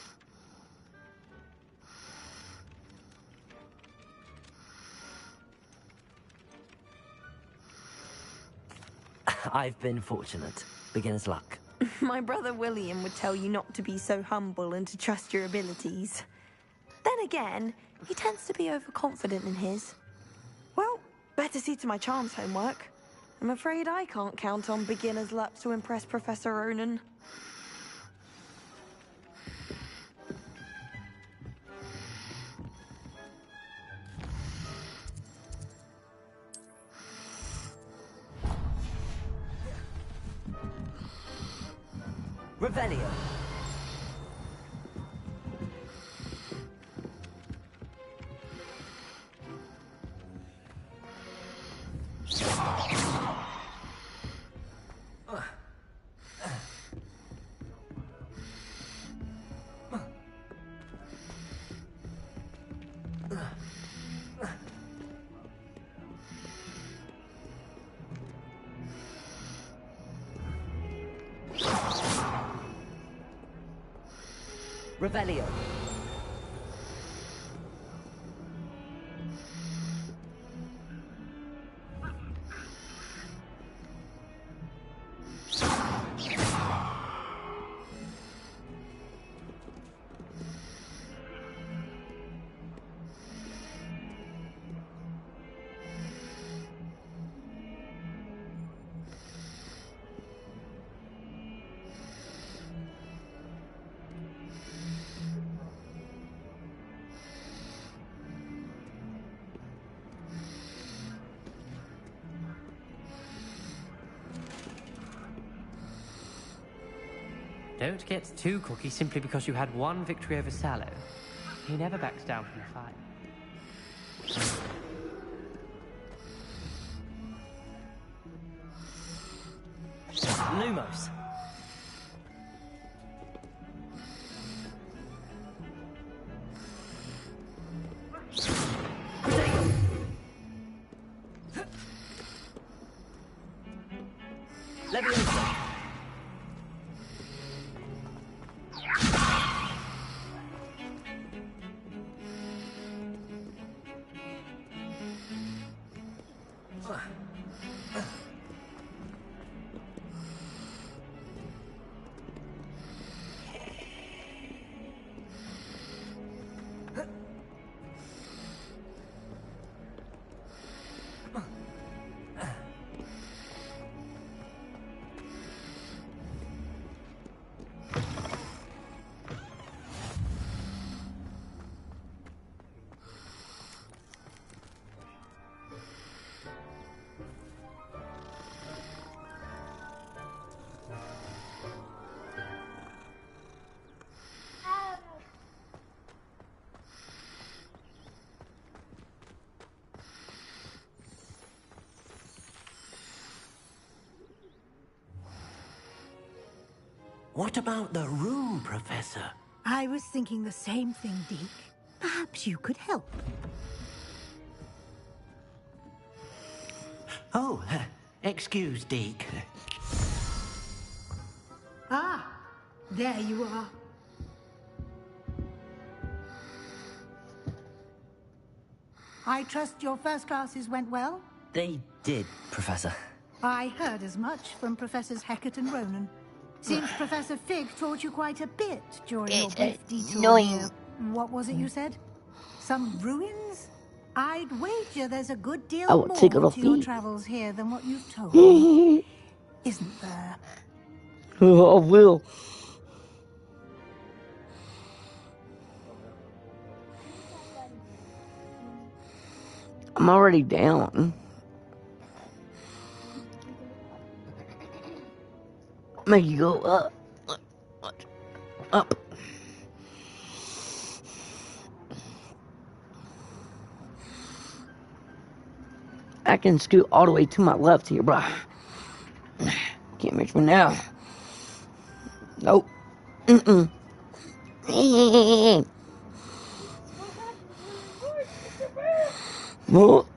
I've been fortunate. Beginner's luck. My brother William would tell you not to be so humble and to trust your abilities. Then again, he tends to be overconfident in his. Well, better see to my charms homework. I'm afraid I can't count on beginner's luck to impress Professor Ronen. Revelio. Revelio. Don't get too cocky simply because you had one victory over Sallow. He never backs down from a fight. Lumos. Leviosa. What about the room, Professor? I was thinking the same thing, Deke. Perhaps you could help. Oh, excuse, Deke. Ah, there you are. I trust your first classes went well? They did, Professor. I heard as much from Professors Hecat and Ronan. Seems Professor Fig taught you quite a bit during your brief detour annoying. here. What was it you said? Some ruins? I'd wager there's a good deal I will more take it off to your me. travels here than what you've told me. Isn't there? I will. I'm already down. Make you go up. Up. I can scoot all the way to my left here, bro. Can't reach me now. Nope. Well,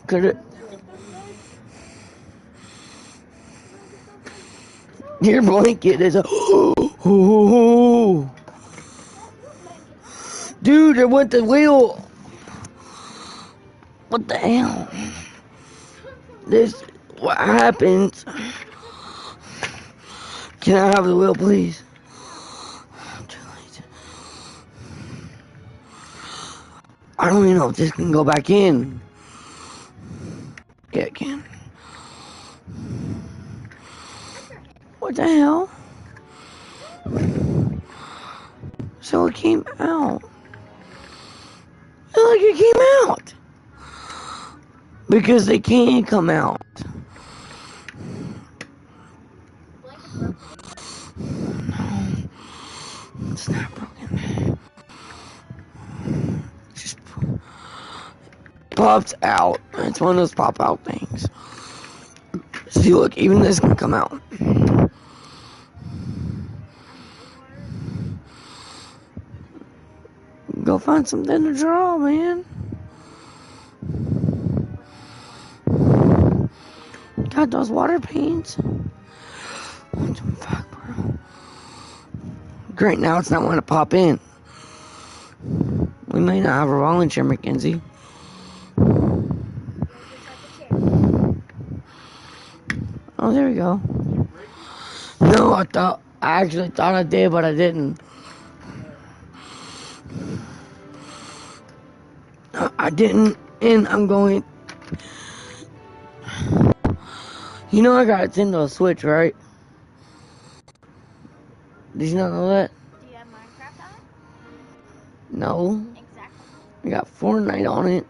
could it? Your blanket is a. Dude, it went the wheel. What the hell? This. What happens? Can I have the wheel, please? Too late. I don't even know if this can go back in. Yeah, it can. What the hell? So it came out. Like it came out. Because they can't come out. No. It's not broken. It just pops out. It's one of those pop out things. See, look, even this can come out. Go find something to draw, man. Got those water paints. What the fuck, bro? Great, now it's not wanting to pop in. We may not have a rolling chair, Mackenzie. Oh, there we go. No, I actually thought I did, but I didn't. I didn't, and I'm going. You know I got a Nintendo Switch, right? Did you not know that? Do you have Minecraft on? No. Exactly. I got Fortnite on it.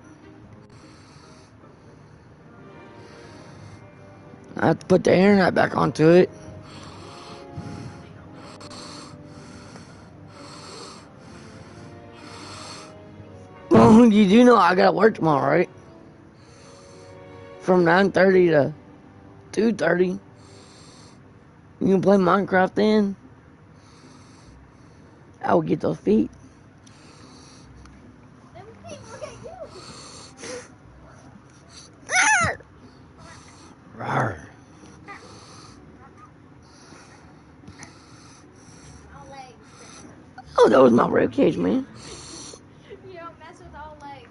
I have to put the internet back onto it. You do know I gotta work tomorrow, right? From 9:30 to 2:30. You can play Minecraft then. I will get those feet. Rawr. Oh, that was my ribcage, man. You don't mess with all legs.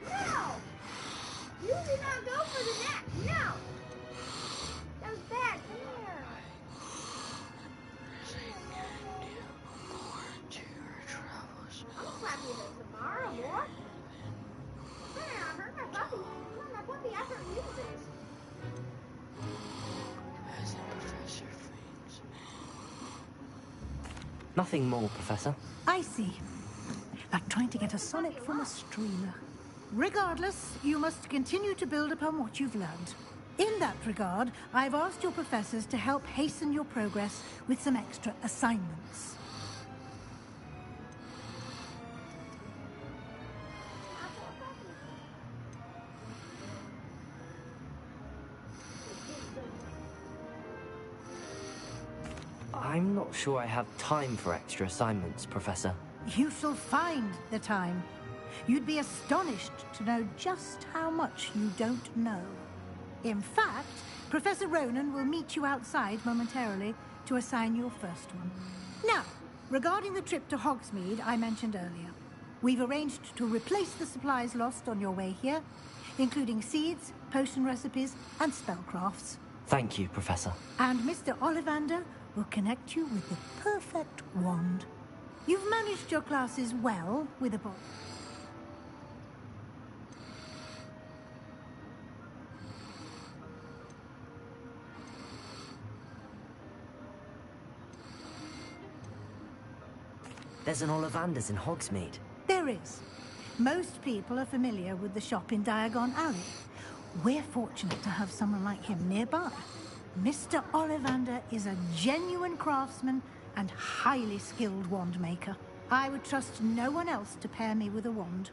No! You did not go for the nap. No! That was bad. Come here. I'll slap you tomorrow, boy. Hey, I hurt my puppy. Come on, my puppy after it uses. Nothing more, Professor. I see. Like trying to get a sonnet from a streamer. Regardless, you must continue to build upon what you've learned. In that regard, I've asked your professors to help hasten your progress with some extra assignments. I'm not sure I have time for extra assignments, Professor. You shall find the time. You'd be astonished to know just how much you don't know. In fact, Professor Ronan will meet you outside momentarily to assign your first one. Now, regarding the trip to Hogsmeade I mentioned earlier, we've arranged to replace the supplies lost on your way here, including seeds, potion recipes, and spellcrafts. Thank you, Professor. And Mr. Ollivander will connect you with the perfect wand. You've managed your classes well with a book. There's an Ollivander's in Hogsmeade. There is. Most people are familiar with the shop in Diagon Alley. We're fortunate to have someone like him nearby. Mr. Ollivander is a genuine craftsman and highly skilled wand maker. I would trust no one else to pair me with a wand.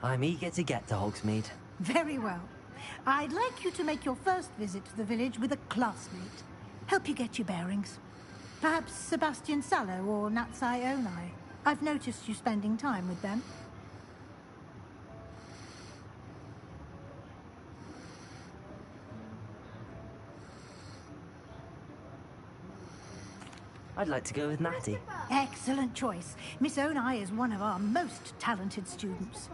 I'm eager to get to Hogsmeade. Very well. I'd like you to make your first visit to the village with a classmate. Help you get your bearings. Perhaps Sebastian Sallow or Natsai Onai. I've noticed you spending time with them. I'd like to go with Natty. Excellent choice. Miss Onai is one of our most talented students.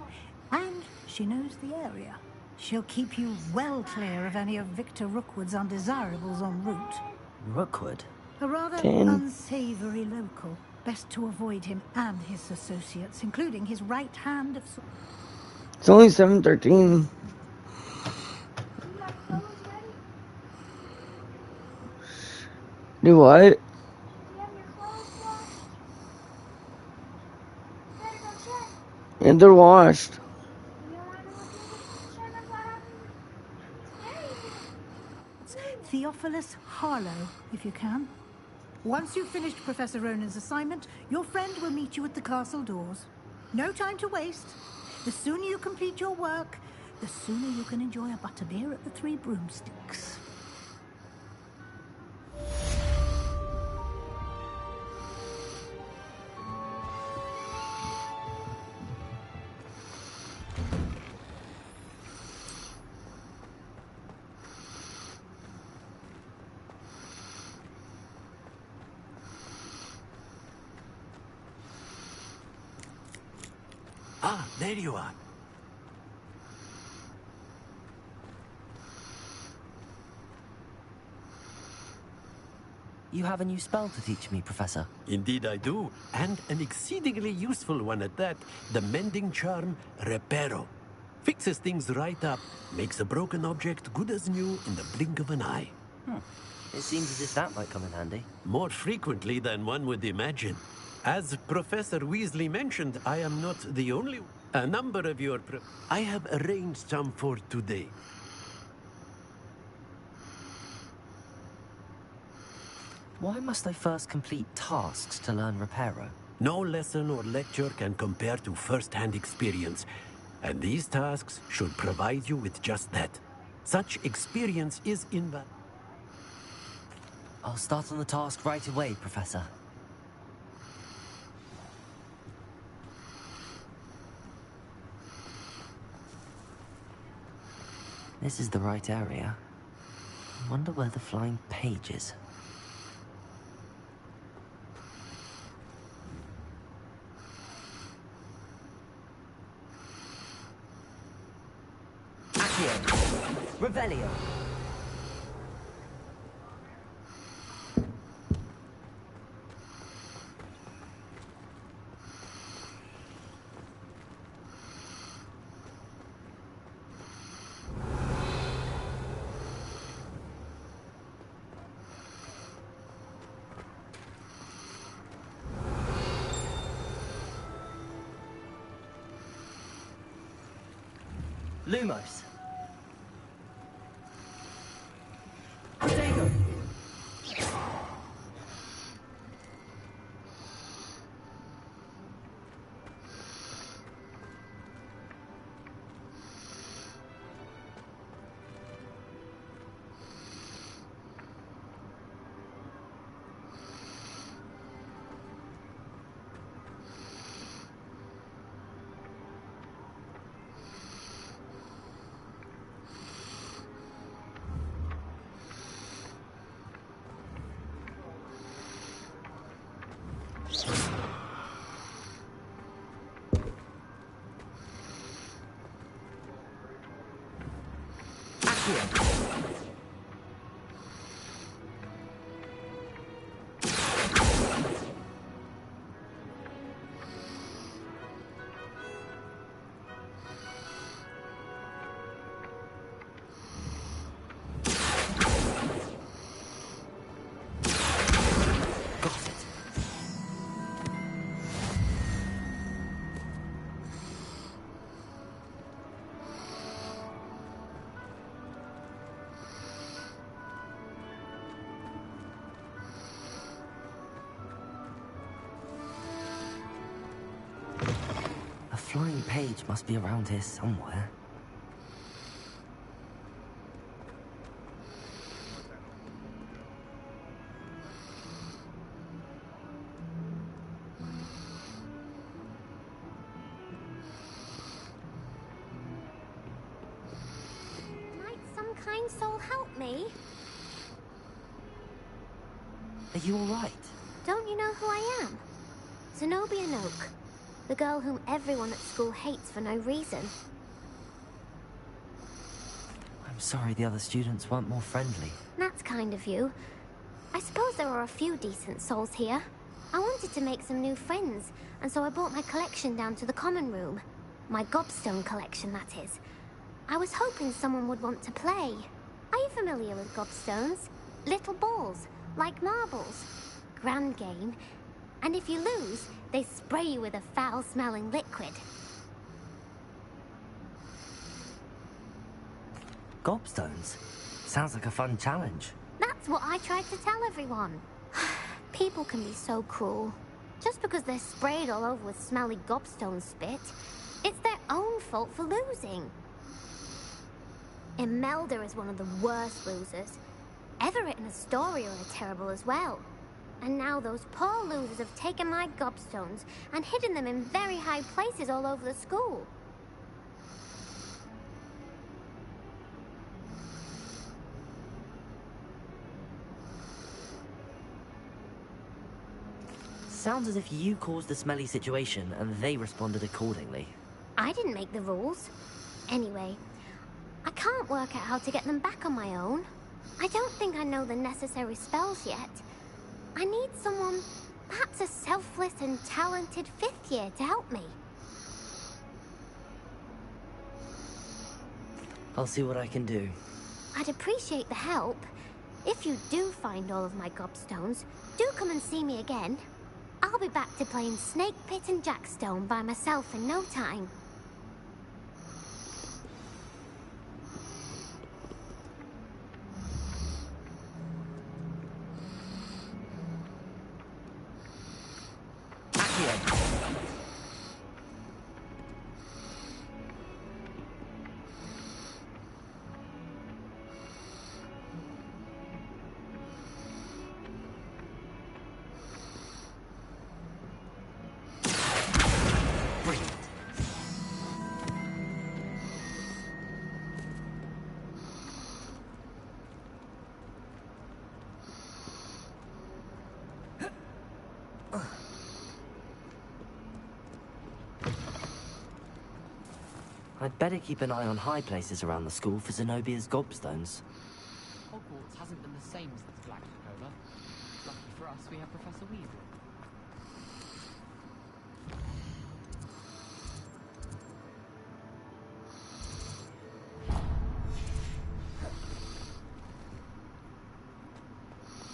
And she knows the area. She'll keep you well clear of any of Victor Rookwood's undesirables en route. Rookwood? A rather 10. unsavory local. Best to avoid him and his associates, including his right hand of... It's only 7:13. Do what? And they're washed. Theophilus Harlow, if you can. Once you've finished Professor Ronan's assignment, your friend will meet you at the castle doors. No time to waste. The sooner you complete your work, the sooner you can enjoy a butterbeer at the Three Broomsticks. Ah, there you are. You have a new spell to teach me, Professor. Indeed I do, and an exceedingly useful one at that. The mending charm, Reparo. Fixes things right up, makes a broken object good as new in the blink of an eye. It seems as if that might come in handy. More frequently than one would imagine. As Professor Weasley mentioned, I am not the only... A number of your... I have arranged some for today. Why must I first complete tasks to learn Reparo? No lesson or lecture can compare to first-hand experience, and these tasks should provide you with just that. Such experience is invaluable. I'll start on the task right away, Professor. This is the right area. I wonder where the flying page is. Accio! Revelio! Lumos. Protego. A flying page must be around here somewhere. Might some kind soul help me? Are you alright? Don't you know who I am? Zenobia Noak. The girl whom everyone at school hates for no reason. I'm sorry the other students weren't more friendly. That's kind of you. I suppose there are a few decent souls here. I wanted to make some new friends, and so I brought my collection down to the common room. My gobstone collection, that is. I was hoping someone would want to play. Are you familiar with gobstones? Little balls, like marbles. Grand game. And if you lose, they spray you with a foul-smelling liquid. Gobstones? Sounds like a fun challenge. That's what I tried to tell everyone. People can be so cruel. Just because they're sprayed all over with smelly gobstone spit, it's their own fault for losing. Imelda is one of the worst losers. Everett and Astoria are terrible as well. And now those poor losers have taken my gobstones and hidden them in very high places all over the school. Sounds as if you caused the smelly situation and they responded accordingly. I didn't make the rules. Anyway, I can't work out how to get them back on my own. I don't think I know the necessary spells yet. I need someone, perhaps a selfless and talented 5th year to help me. I'll see what I can do. I'd appreciate the help. If you do find all of my gobstones, do come and see me again. I'll be back to playing Snake Pit and Jackstone by myself in no time. I'd better keep an eye on high places around the school for Zenobia's gobstones. Hogwarts hasn't been the same since Galacticola. Lucky for us, we have Professor Weasley.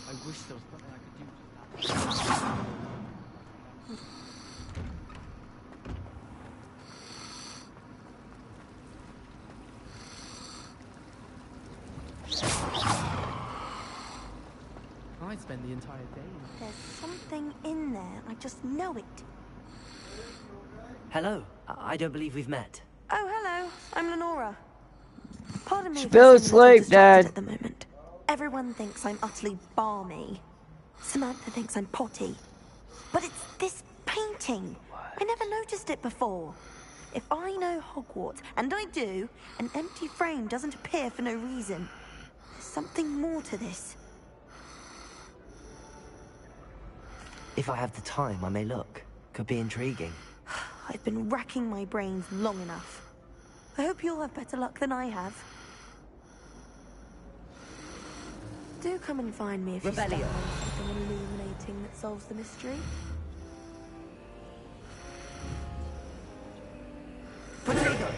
I wish there was something I could do to that. I spend the entire day. There's something in there. I just know it. Hello. I don't believe we've met. Oh, hello. I'm Lenora. Pardon me. She fell if I seem a little asleep, distracted Dad. At the moment. Everyone thinks I'm utterly balmy. Samantha thinks I'm potty. But it's this painting. I never noticed it before. If I know Hogwarts, and I do, an empty frame doesn't appear for no reason. There's something more to this. If I have the time, I may look. Could be intriguing. I've been racking my brains long enough. I hope you'll have better luck than I have. Do come and find me if you Rebellion. stumble on something illuminating that solves the mystery. Potato!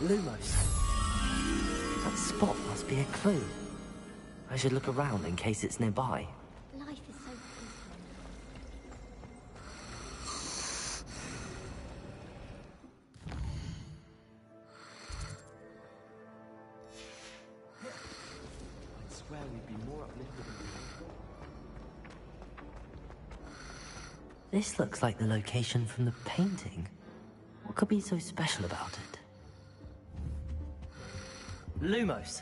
Lumos. That spot must be a clue. I should look around in case it's nearby. Life is so peaceful. I swear we'd be more uplifted than This looks like the location from the painting. What could be so special about it? Lumos.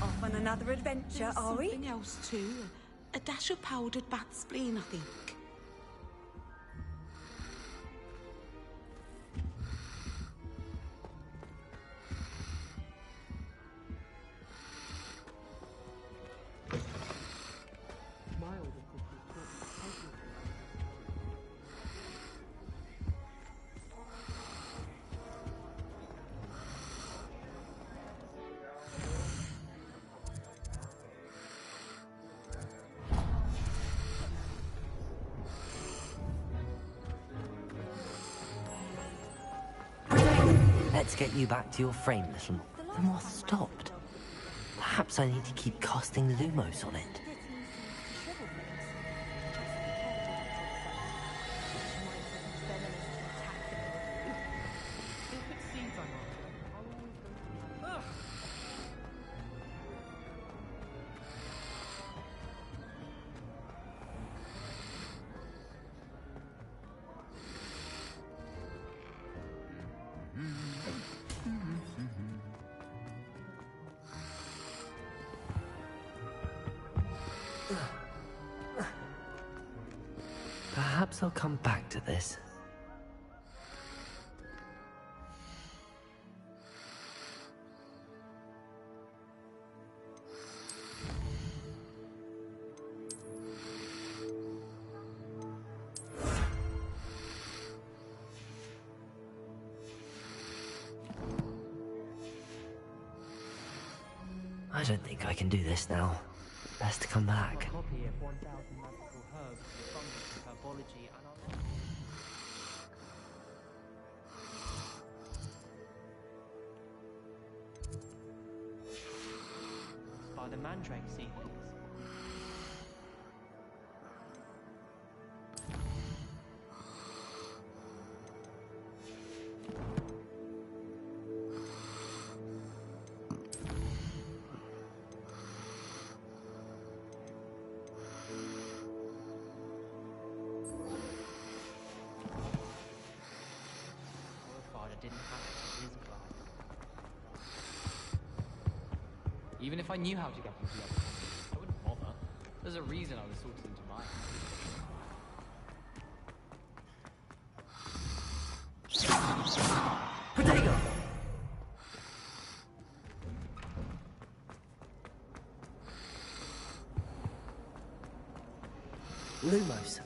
Off on another adventure, There's are we? something else too. A dash of powdered bat spleen, I think. Let's get you back to your frame, little. The moth stopped. Perhaps I need to keep casting Lumos on it. Perhaps I'll come back to this. I don't think I can do this now. Best to come back. A copy of 1,000 magical herbs, fungus, herbology, and other. the Mandrake seedlings. Even if I knew how to get into the other country, I wouldn't bother. There's a reason I was sorted into my house. Protego! Lumos.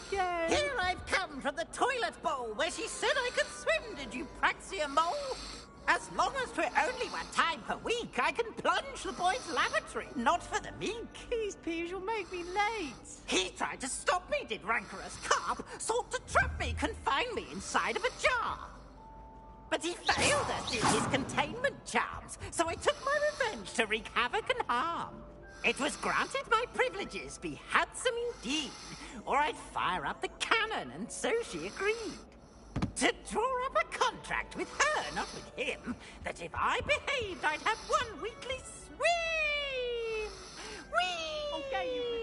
Again. Here I've come from the toilet bowl where she said I could swim, did you praxia mole? As long as 'twere only 1 time per week, I can plunge the boy's lavatory, not for the meek. These peeves will make me late. He tried to stop me, did rancorous carp, sought to trap me, confine me inside of a jar. But he failed as did his containment charms, so I took my revenge to wreak havoc and harm. It was granted my privileges be handsome indeed, or I'd fire up the cannon, and so she agreed. To draw up a contract with her, not with him, that if I behaved, I'd have 1 weekly swim! Whee! I'll get you for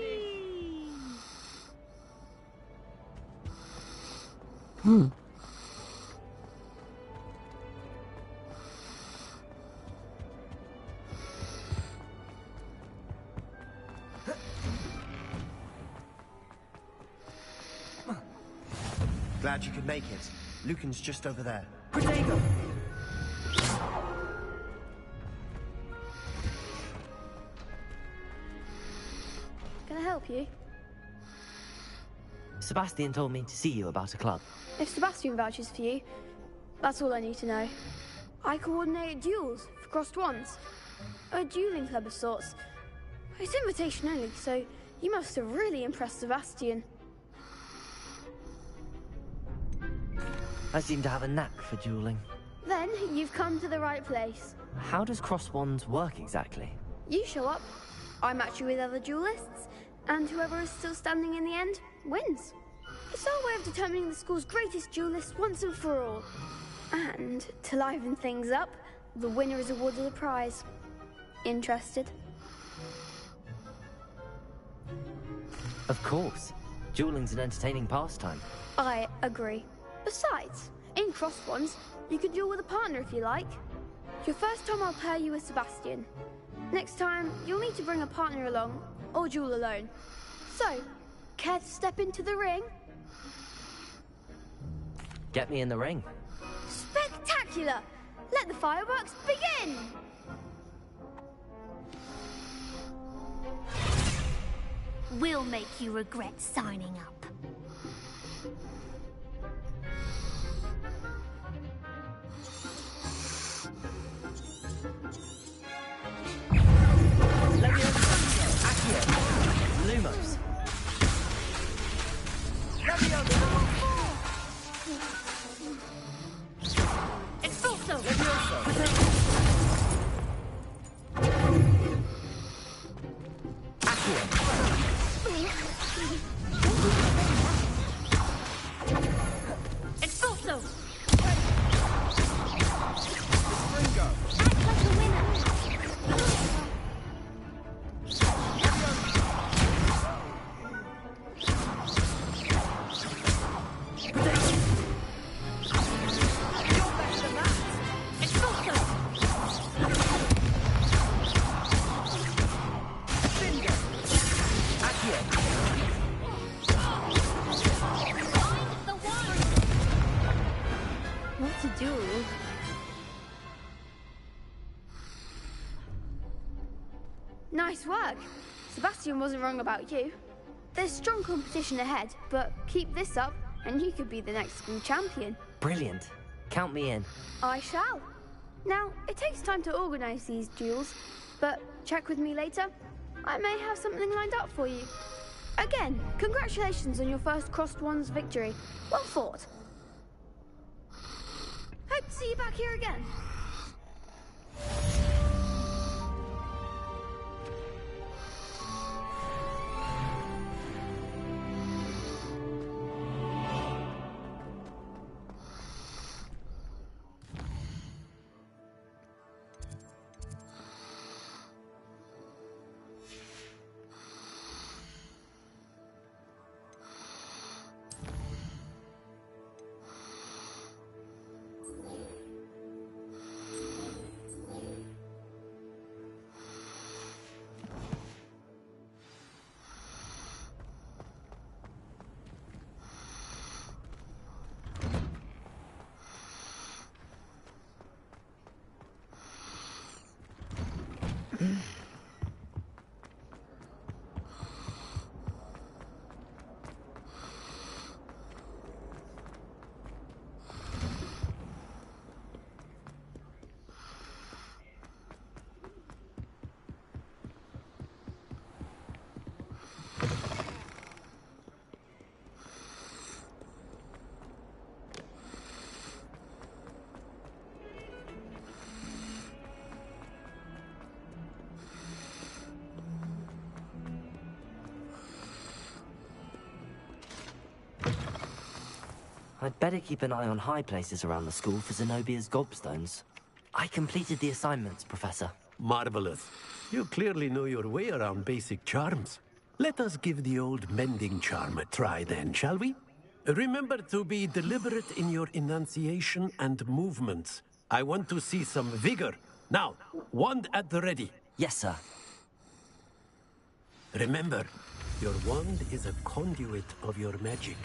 this. Glad you could make it. Lucan's just over there. Protego! Can I help you? Sebastian told me to see you about a club. If Sebastian vouches for you, that's all I need to know. I coordinate duels for crossed wands. A dueling club of sorts. It's invitation only, so you must have really impressed Sebastian. I seem to have a knack for dueling. Then you've come to the right place. How does cross wands work exactly? You show up, I match you with other duelists, and whoever is still standing in the end wins. It's our way of determining the school's greatest duelist once and for all. And to liven things up, the winner is awarded a prize. Interested? Of course. Dueling's an entertaining pastime. I agree. Besides, in cross wands, you could duel with a partner if you like. Your first time I'll pair you with Sebastian. Next time, you'll need to bring a partner along, or duel alone. So, care to step into the ring? Get me in the ring. Spectacular! Let the fireworks begin! We'll make you regret signing up. Lumos. Expulso! Expulso! Act like a winner! Nice work. Sebastian wasn't wrong about you. There's strong competition ahead, but keep this up and you could be the next school champion. Brilliant. Count me in. I shall. Now, it takes time to organise these duels, but check with me later. I may have something lined up for you. Again, congratulations on your first Crossed Wands victory. Well fought. Hope to see you back here again. I'd better keep an eye on high places around the school for Zenobia's gobstones. I completed the assignments, Professor. Marvelous. You clearly know your way around basic charms. Let us give the old mending charm a try then, shall we? Remember to be deliberate in your enunciation and movements. I want to see some vigor. Now, wand at the ready. Yes, sir. Remember, your wand is a conduit of your magic.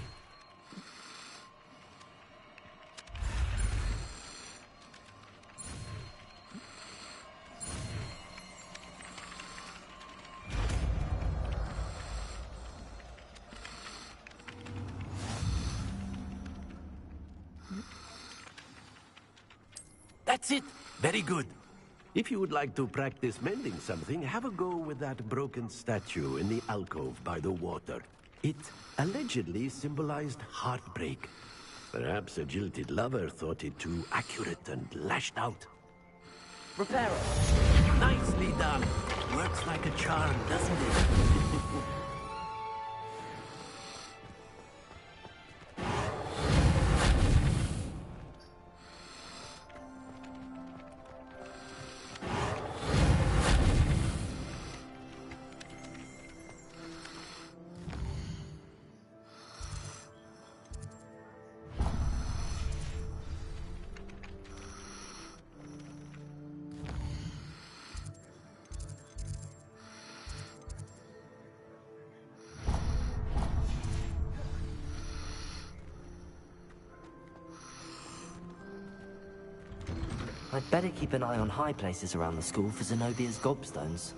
That's it. Very good. If you would like to practice mending something, have a go with that broken statue in the alcove by the water. It allegedly symbolized heartbreak. Perhaps a jilted lover thought it too accurate and lashed out. Reparo. Nicely done. Works like a charm, doesn't it? I'd better keep an eye on high places around the school for Zenobia's gobstones.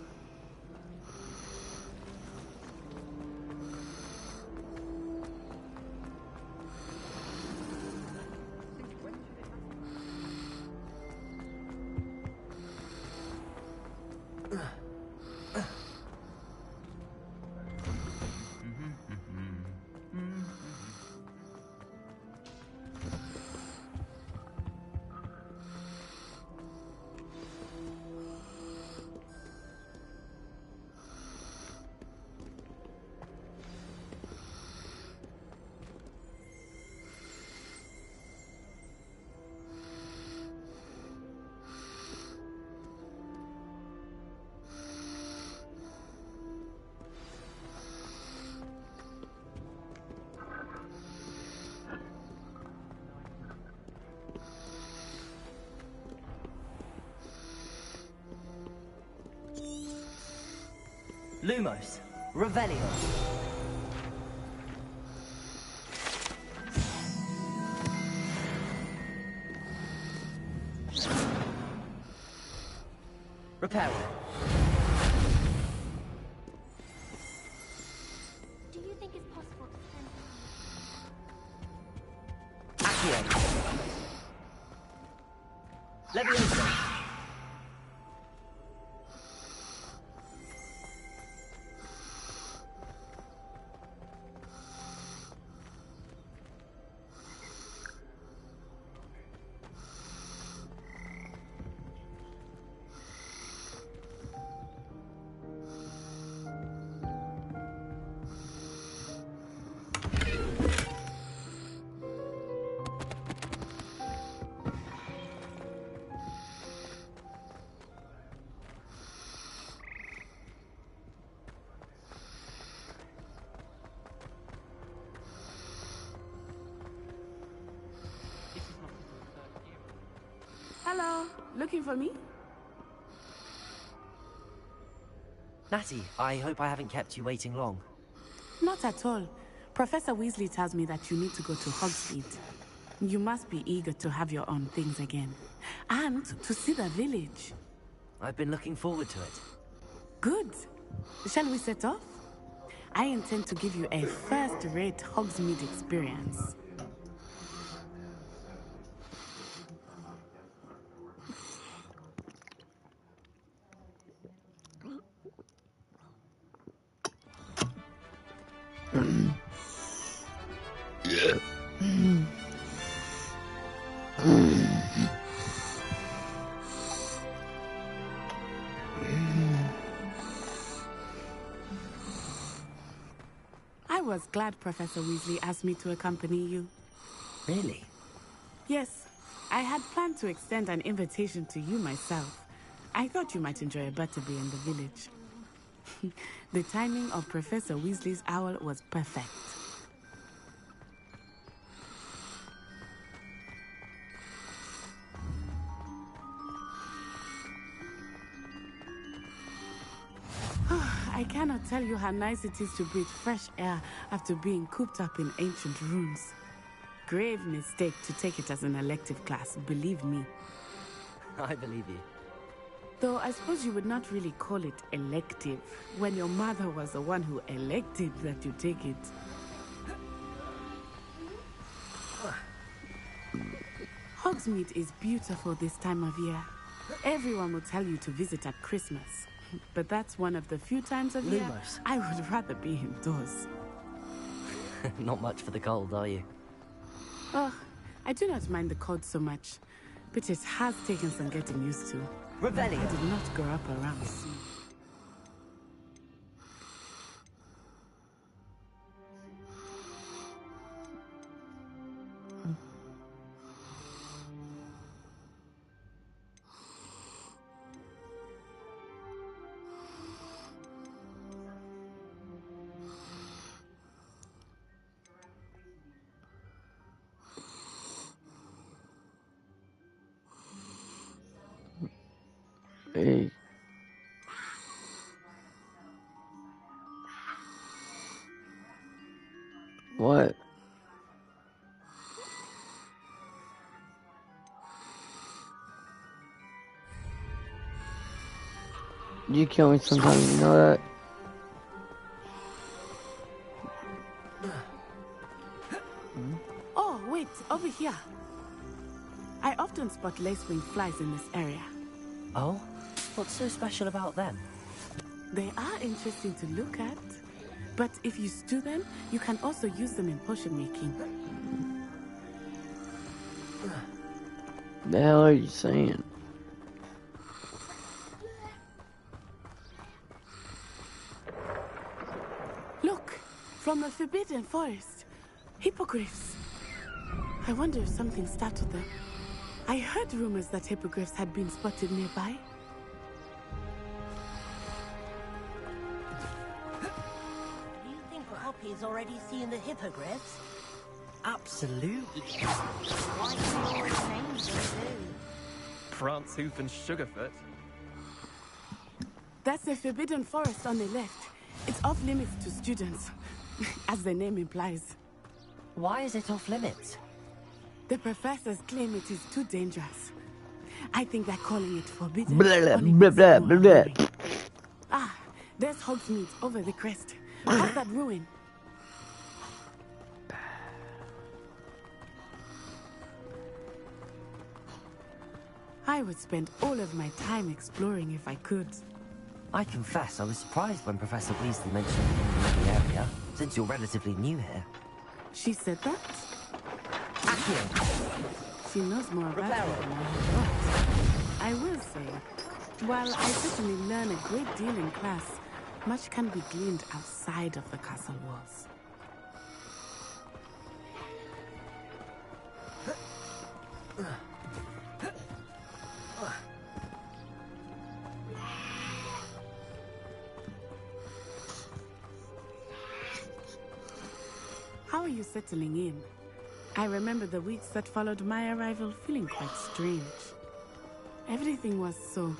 Lumos, Revelio. Reparo. Accio. Leviosa. Hello, looking for me? Natty, I hope I haven't kept you waiting long. Not at all. Professor Weasley tells me that you need to go to Hogsmeade. You must be eager to have your own things again. And to see the village. I've been looking forward to it. Good. Shall we set off? I intend to give you a first-rate Hogsmeade experience. I was glad Professor Weasley asked me to accompany you. Really? Yes, I had planned to extend an invitation to you myself. I thought you might enjoy a butterbeer in the village. The timing of Professor Weasley's owl was perfect. I cannot tell you how nice it is to breathe fresh air after being cooped up in ancient rooms. Grave mistake to take it as an elective class, believe me. I believe you. Though I suppose you would not really call it elective when your mother was the one who elected that you take it. Hogsmeade is beautiful this time of year. Everyone will tell you to visit at Christmas. But that's one of the few times of year I would rather be indoors. Not much for the cold, are you? Oh, I do not mind the cold so much, but it has taken some getting used to. Revelio. I did not grow up around sea. Hey. What? You kill me sometimes, you know that? Oh, wait, over here. I often spot lacewing flies in this area. Oh? What's so special about them? They are interesting to look at, but if you stew them, you can also use them in potion making. The hell are you saying? Look, from the Forbidden Forest. Hippogriffs. I wonder if something startled them. I heard rumors that hippogriffs had been spotted nearby. Do you think Poppy's already seen the hippogriffs? Absolutely. Why do you always name them Prancehoof and Sugarfoot. That's the Forbidden Forest on the left. It's off limits to students, as the name implies. Why is it off limits? The professors claim it is too dangerous. I think they're calling it forbidden. Blah, blah, blah, blah, blah. Ah, there's Hogsmeade over the crest. Past that ruin. I would spend all of my time exploring if I could. I confess I was surprised when Professor Weasley mentioned you in the area, since you're relatively new here. She said that? Accio! She knows more about it than I thought. I will say, while I certainly learn a great deal in class, much can be gleaned outside of the castle walls. How are you settling in? I remember the weeks that followed my arrival feeling quite strange. Everything was so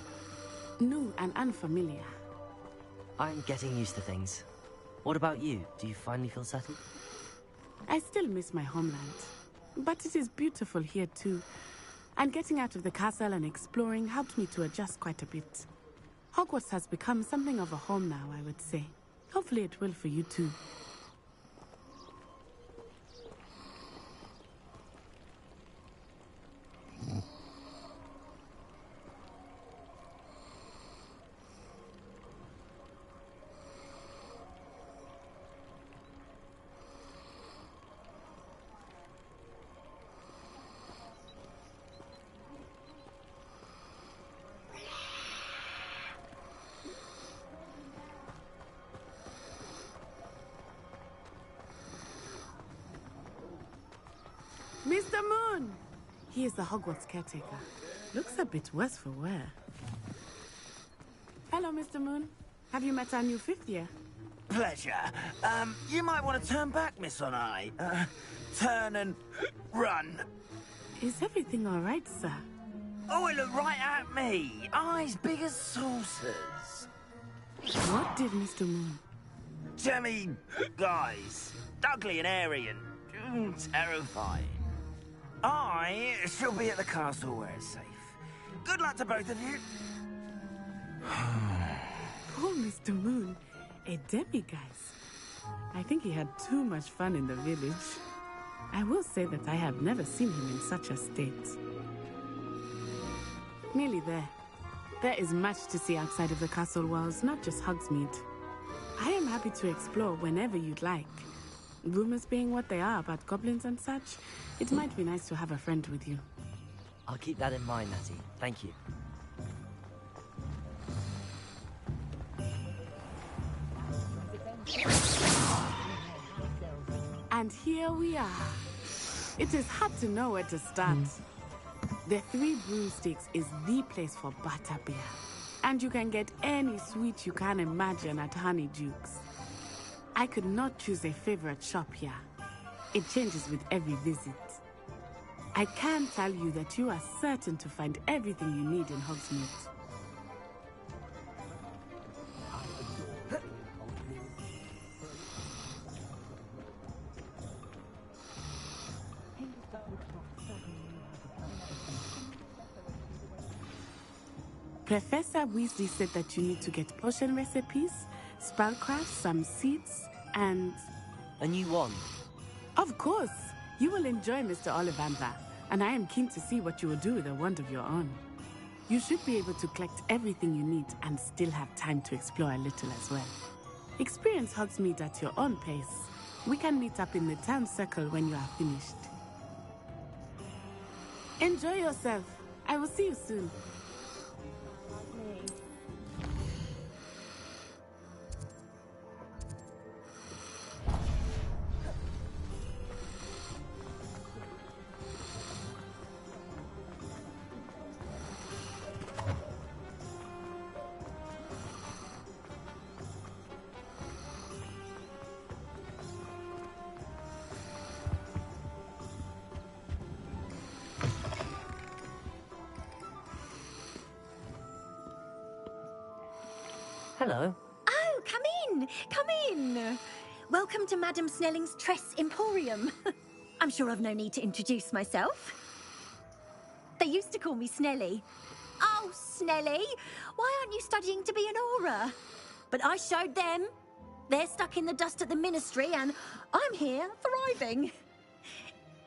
new and unfamiliar. I'm getting used to things. What about you? Do you finally feel settled? I still miss my homeland, but it is beautiful here too. And getting out of the castle and exploring helped me to adjust quite a bit. Hogwarts has become something of a home now, I would say. Hopefully it will for you too. Mr. Moon! He is the Hogwarts caretaker. Looks a bit worse for wear. Hello, Mr. Moon. Have you met our new fifth year? Pleasure. You might want to turn back, Miss Onai. Turn and run. Is everything all right, sir? Oh, it looked right at me. Eyes big as saucers. What did Mr. Moon? Jemmy, guys. Ugly and airy and terrifying. I shall be at the castle where it's safe. Good luck to both of you. Poor Mr. Moon. A demiguise. I think he had too much fun in the village. I will say that I have never seen him in such a state. Nearly there. There is much to see outside of the castle walls, not just Hogsmeade. I am happy to explore whenever you'd like. Rumors being what they are about goblins and such, it might be nice to have a friend with you. I'll keep that in mind, Natty. Thank you. And here we are. It is hard to know where to start. The Three Broomsticks is the place for butterbeer. And you can get any sweet you can imagine at Honeydukes. I could not choose a favorite shop here. It changes with every visit. I can tell you that you are certain to find everything you need in Hogsmeade. Professor Weasley said that you need to get potion recipes, spellcraft, some seeds, and... A new wand? Of course! You will enjoy Mr. Ollivander, and I am keen to see what you will do with a wand of your own. You should be able to collect everything you need and still have time to explore a little as well. Experience Hogsmeade at your own pace. We can meet up in the town circle when you are finished. Enjoy yourself. I will see you soon. Hello. Oh, come in! Come in! Welcome to Madame Snelling's Tress Emporium. I'm sure I've no need to introduce myself. They used to call me Snelly. Oh, Snelly! Why aren't you studying to be an Auror? But I showed them. They're stuck in the dust at the Ministry, and I'm here, thriving.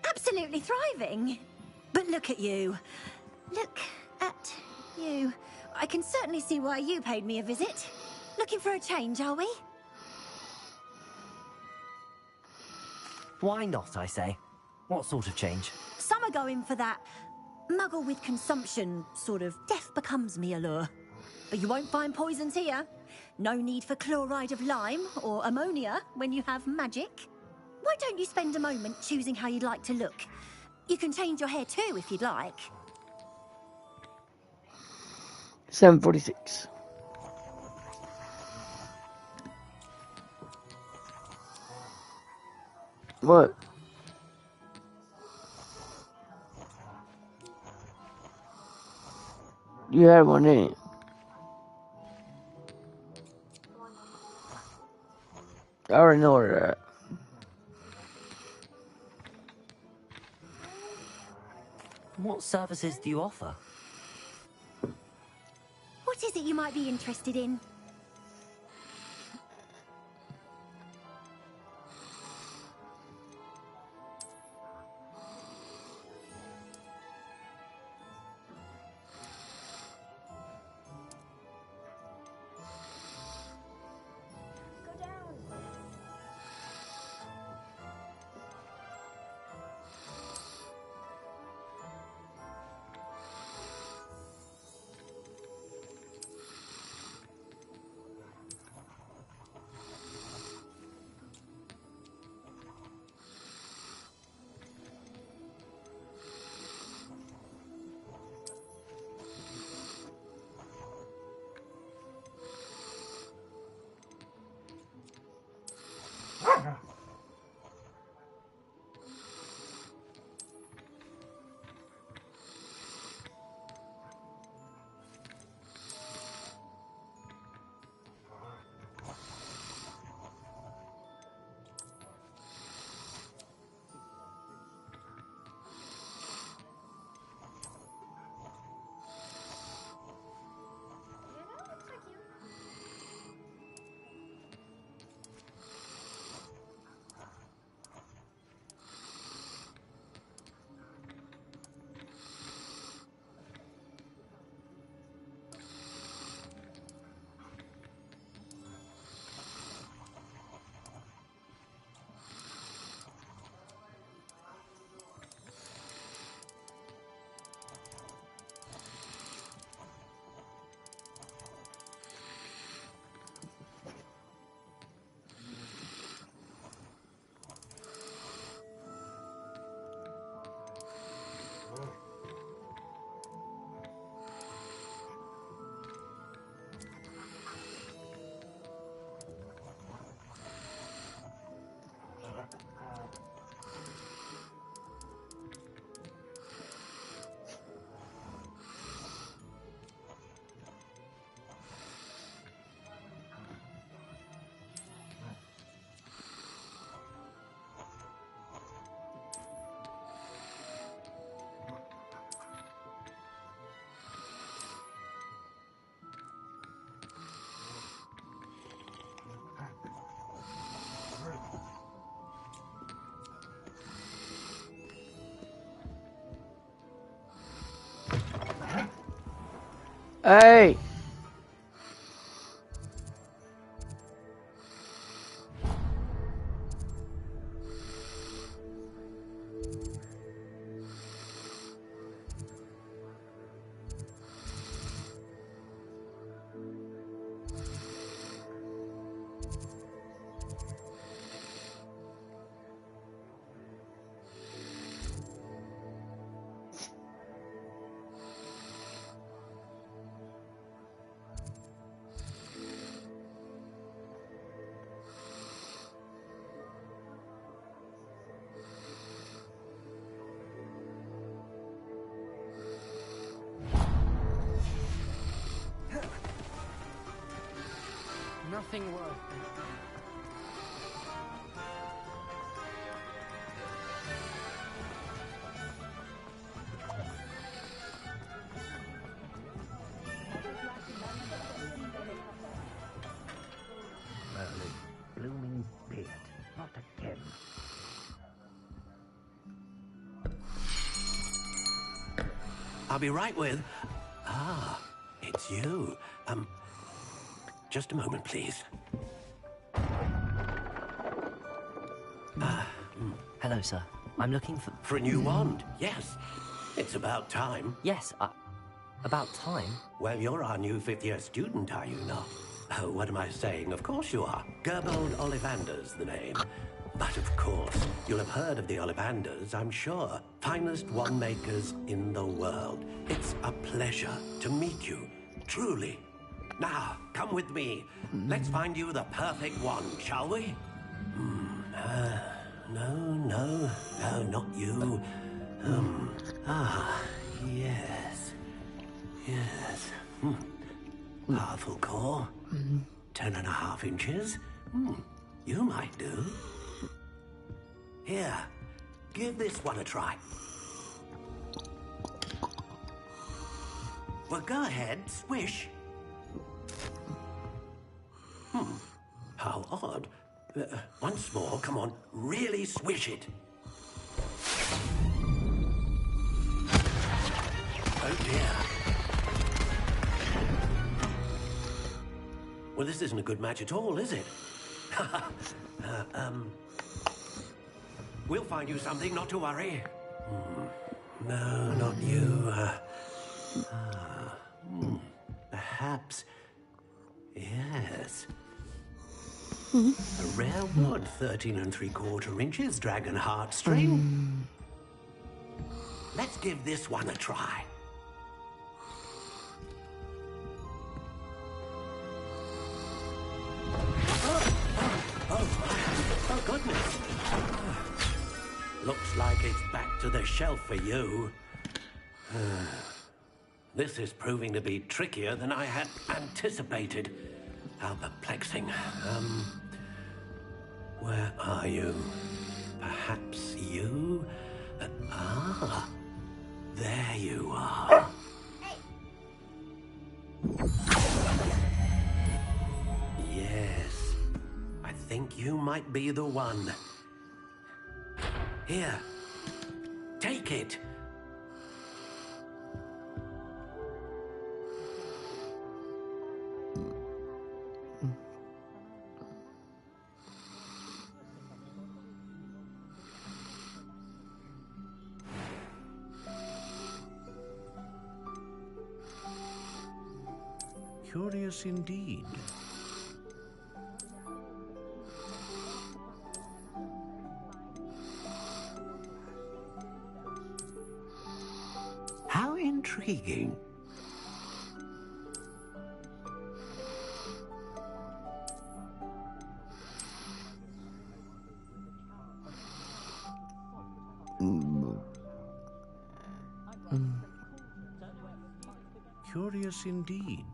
Absolutely thriving. But look at you. Look You. I can certainly see why you paid me a visit. Looking for a change, are we? Why not, I say? What sort of change? Some are going for that muggle with consumption, sort of death becomes me allure. But you won't find poisons here. No need for chloride of lime or ammonia when you have magic. Why don't you spend a moment choosing how you'd like to look? You can change your hair too if you'd like. 7:46. What? You had one, didn't you? I already know where they're at. What services do you offer? What is it you might be interested in? Hey! Nothing worth it. Merlin, blooming beard, not again. I'll be right with. Ah, it's you. Just a moment, please. Hello, sir. I'm looking for... For a new wand, yes. It's about time. Yes, about time? Well, you're our new fifth-year student, are you not? Oh, what am I saying? Of course you are. Gerbold Ollivander's the name. But of course, you'll have heard of the Ollivanders, I'm sure. Finest wand makers in the world. It's a pleasure to meet you, truly. Now, come with me. Let's find you the perfect wand, shall we? No, not you. Yes. Powerful core. 10.5 inches. You might do. Here, give this one a try. Well, go ahead, swish. How odd. Once more, come on, really swish it. Oh dear. Well, this isn't a good match at all, is it? We'll find you something, not to worry. No, not you. Perhaps. Yes. A rare wood, 13 3/4 inches, dragon heartstring. Let's give this one a try. Oh, goodness. Looks like it's back to the shelf for you. This is proving to be trickier than I had anticipated. How perplexing. Where are you? Perhaps you? There you are. Yes, I think you might be the one. Here, take it. Curious indeed. How intriguing. Curious indeed.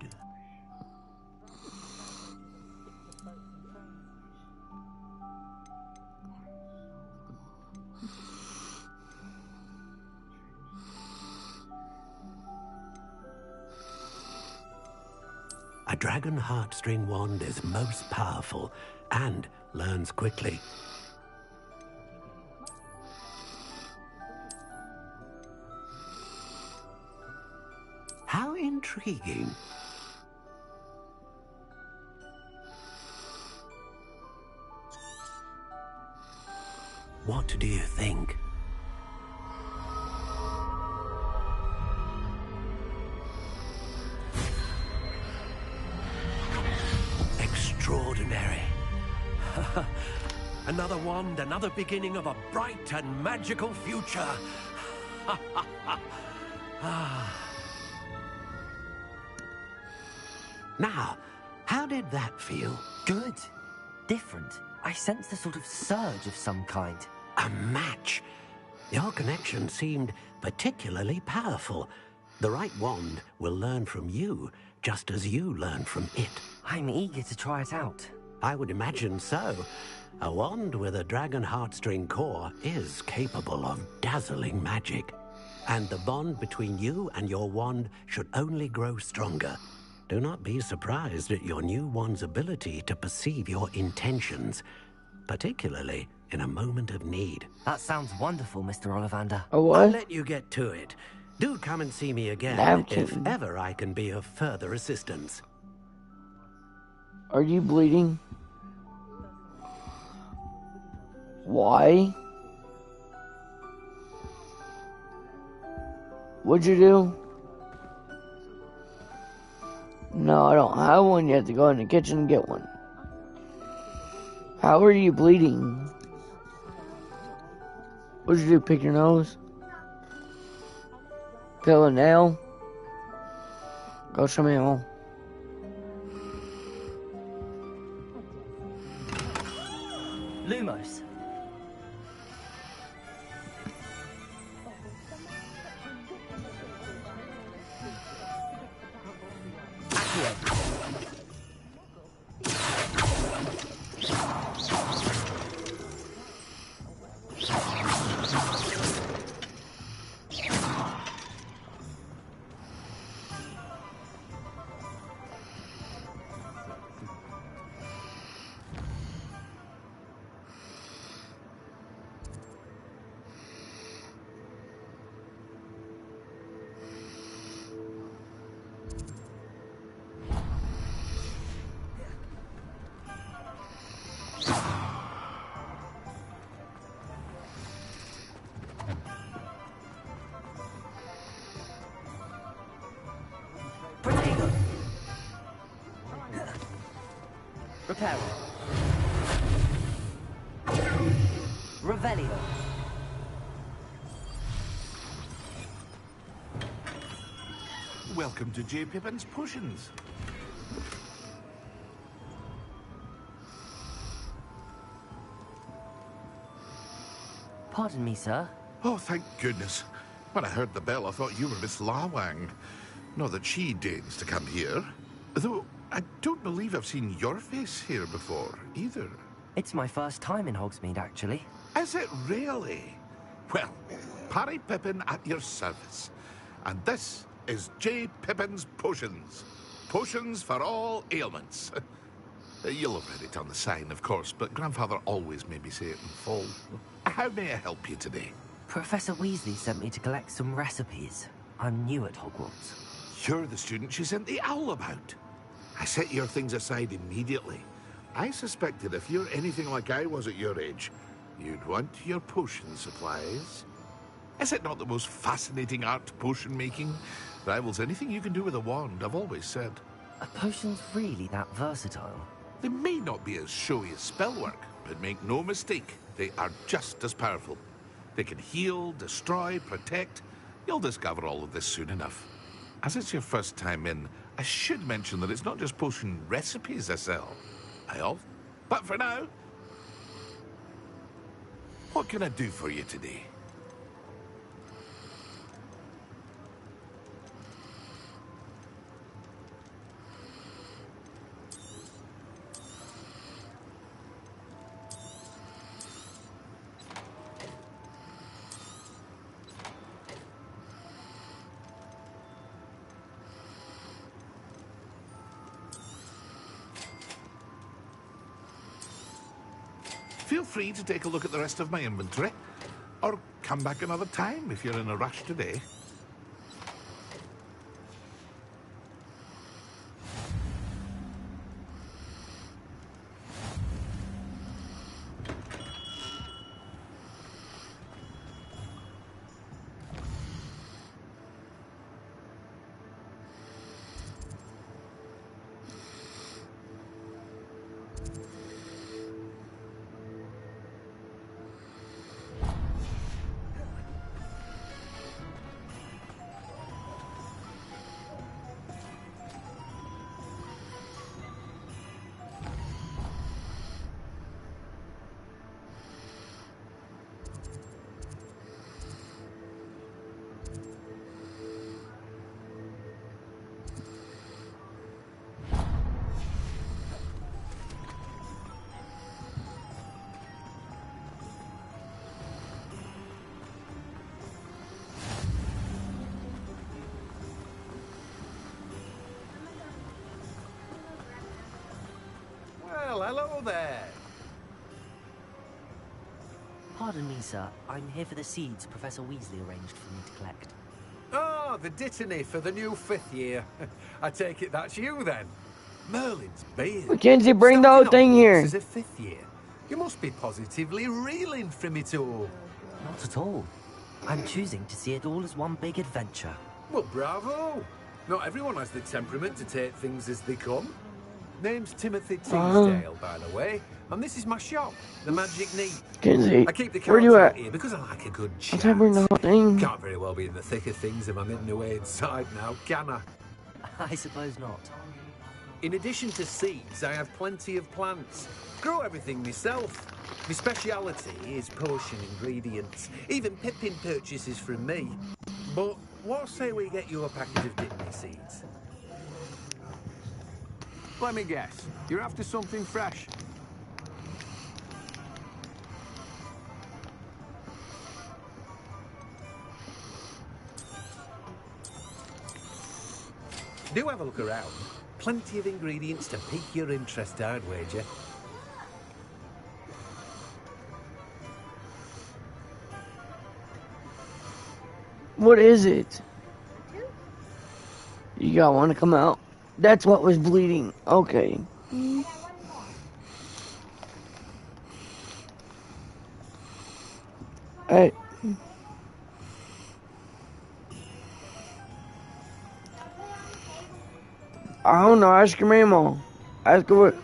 A dragon heartstring wand is most powerful and learns quickly. How intriguing. What do you think? Extraordinary. Another wand, another beginning of a bright and magical future. Now, how did that feel? Good. Different. I sensed a sort of surge of some kind. A match. Your connection seemed particularly powerful. The right wand will learn from you, just as you learn from it. I'm eager to try it out. I would imagine so. A wand with a dragon heartstring core is capable of dazzling magic. And the bond between you and your wand should only grow stronger. Do not be surprised at your new wand's ability to perceive your intentions, particularly in a moment of need. That sounds wonderful, Mr. Ollivander. A what? I'll let you get to it. Do come and see me again Napkin. if ever I can be of further assistance. Are you bleeding? Why? What'd you do? No, I don't have one. You have to go in the kitchen and get one. How are you bleeding? What'd you do? Pick your nose? Peel a nail? Go show me home. Lumos. Protego. Reparo. Revelio. Welcome to J. Pippin's Potions. Pardon me, sir. Oh, thank goodness. When I heard the bell, I thought you were Miss Lawang. Not that she deigns to come here. Though, I don't believe I've seen your face here before, either. It's my first time in Hogsmeade, actually. Is it really? Well, Parry Pippin at your service. And this is J. Pippin's Potions. Potions for all ailments. You'll have read it on the sign, of course, but Grandfather always made me say it in full. How may I help you today? Professor Weasley sent me to collect some recipes. I'm new at Hogwarts. You're the student she sent the owl about. I set your things aside immediately. I suspected if you're anything like I was at your age, you'd want your potion supplies. Is it not the most fascinating art, potion making? Rivals anything you can do with a wand, I've always said. Are potions really that versatile? They may not be as showy as spellwork, but make no mistake, they are just as powerful. They can heal, destroy, protect. You'll discover all of this soon enough. As it's your first time in, I should mention that it's not just potion recipes I sell. But for now, what can I do for you today? Feel free to take a look at the rest of my inventory, or come back another time if you're in a rush today. Well, hello there. Pardon me, sir. I'm here for the seeds Professor Weasley arranged for me to collect. Oh, Ah, the dittany for the new 5th year. I take it that's you then. Merlin's beard. Mackenzie, bring the whole Starting thing Hogwarts here. as a 5th year. You must be positively reeling from it all. Not at all. I'm choosing to see it all as one big adventure. Well, bravo. Not everyone has the temperament to take things as they come. Name's Timothy Teasdale, by the way, and this is my shop, the Magic Neep. Mackenzie, I keep the where you cards out at? here because I like a good I chat. can't bring the whole thing. Can't very well be in the thick of things if I'm hidden away inside now, can I? I suppose not. In addition to seeds, I have plenty of plants. Grow everything myself. My speciality is potion ingredients. Even Pippin purchases from me. But what say we get you a packet of Dittany seeds? Let me guess. You're after something fresh. Do have a look around. Plenty of ingredients to pique your interest, I'd wager. What is it? You got one to come out? That's what was bleeding. Okay. Hey. I don't know. Ask your mama. Ask her what.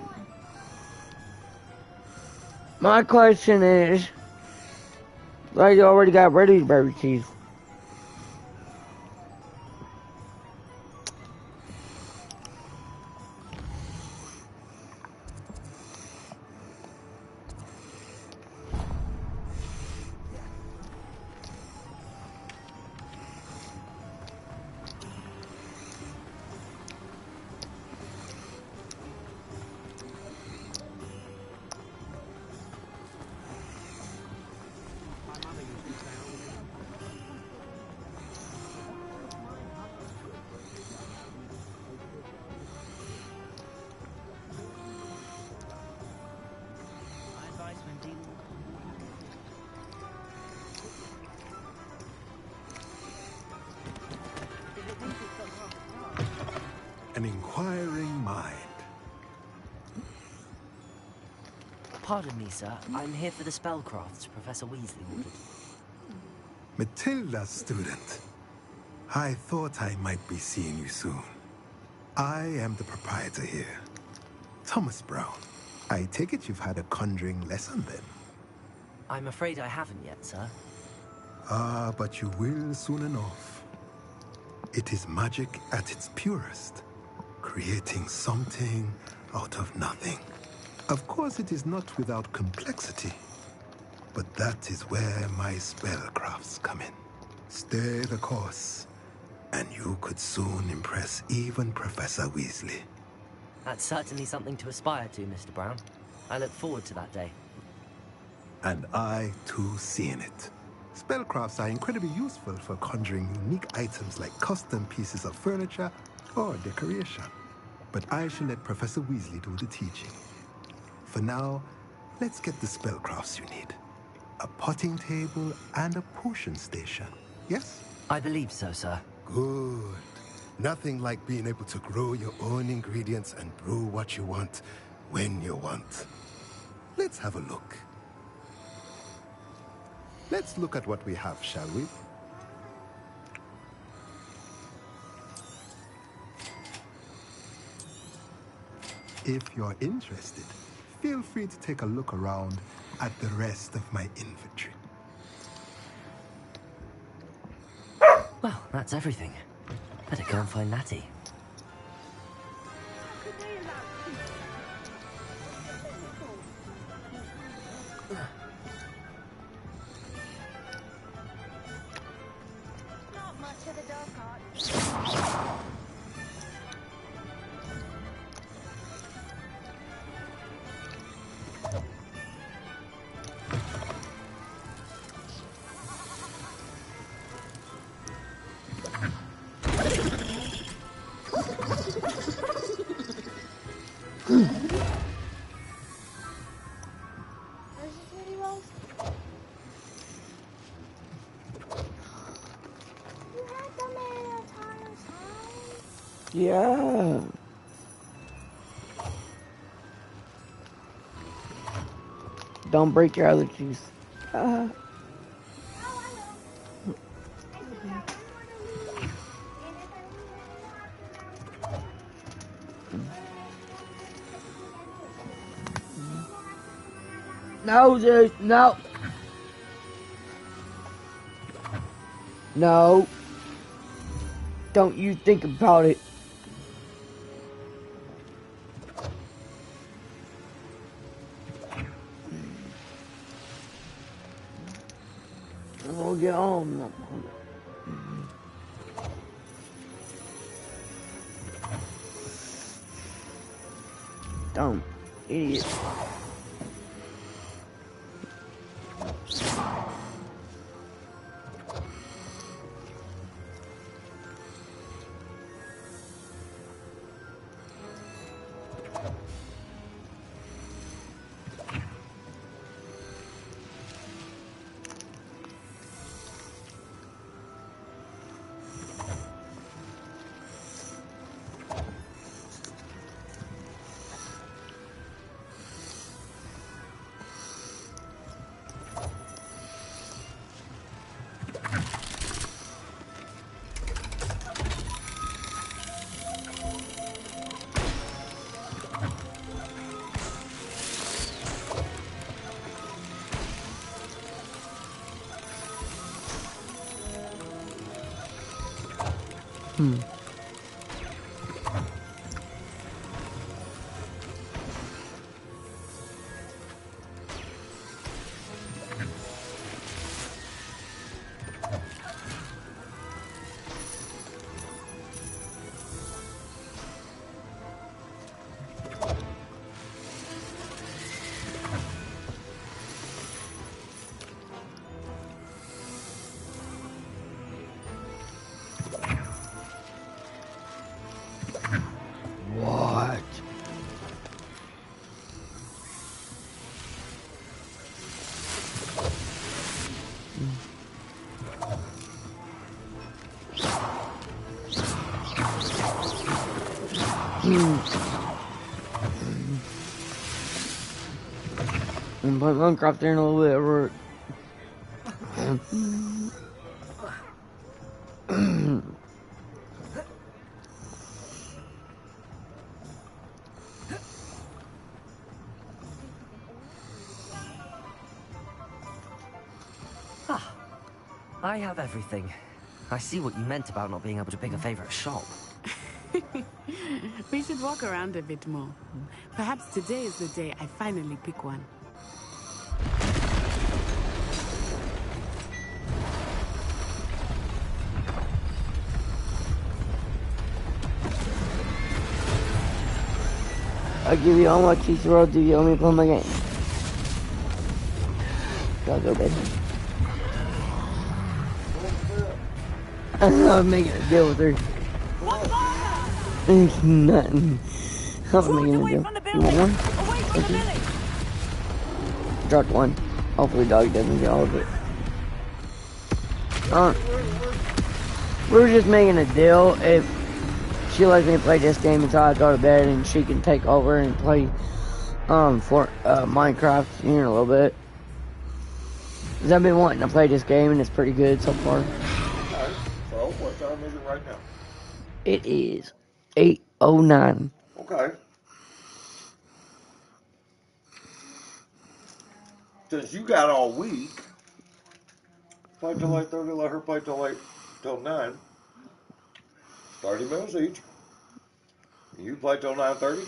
My question is, like you already got ready to berry teeth. An inquiring mind. Pardon me, sir. I'm here for the spellcrafts Professor Weasley ordered. Matilda's student. I thought I might be seeing you soon. I am the proprietor here, Thomas Brown. I take it you've had a conjuring lesson then? I'm afraid I haven't yet, sir. Ah, but you will soon enough. It is magic at its purest, creating something out of nothing. Of course, it is not without complexity, but that is where my spellcrafts come in. Stay the course, and you could soon impress even Professor Weasley. That's certainly something to aspire to, Mr. Brown. I look forward to that day. And I, too, seeing it. Spellcrafts are incredibly useful for conjuring unique items like custom pieces of furniture or decoration. But I shall let Professor Weasley do the teaching. For now, let's get the spellcrafts you need. A potting table and a potion station, yes? I believe so, sir. Good. Nothing like being able to grow your own ingredients and brew what you want, when you want. Let's have a look. Let's look at what we have, shall we? If you're interested, feel free to take a look around at the rest of my inventory. Well, that's everything. Better go and find Natty. Not much of a dog cart. Where's the Sweetie Rolls? You had them in Yeah. Don't break your allergies. No, dude, no. No. Don't you think about it. We'll get home. Dumb idiot. What? I'm playing Minecraft there in a little bit of work. I have everything. I see what you meant about not being able to pick a favorite shop. We should walk around a bit more. Perhaps today is the day I finally pick one. I'll give you all my keys, or I'll do you only play my game. Gotta go, baby. I'm making a deal with her. Nothing. I'm making a deal. You want one? Okay. Dropped one. Hopefully dog doesn't get all of it. We're just making a deal. If she lets me play this game until I go to bed, and she can take over and play for Minecraft here in a little bit. Cause I've been wanting to play this game and it's pretty good so far. Okay. So what time is it right now? It is 8:09. Okay. Since you got all week, play till 8:30. Let her play till 9. 30 minutes each. You play till 9:30.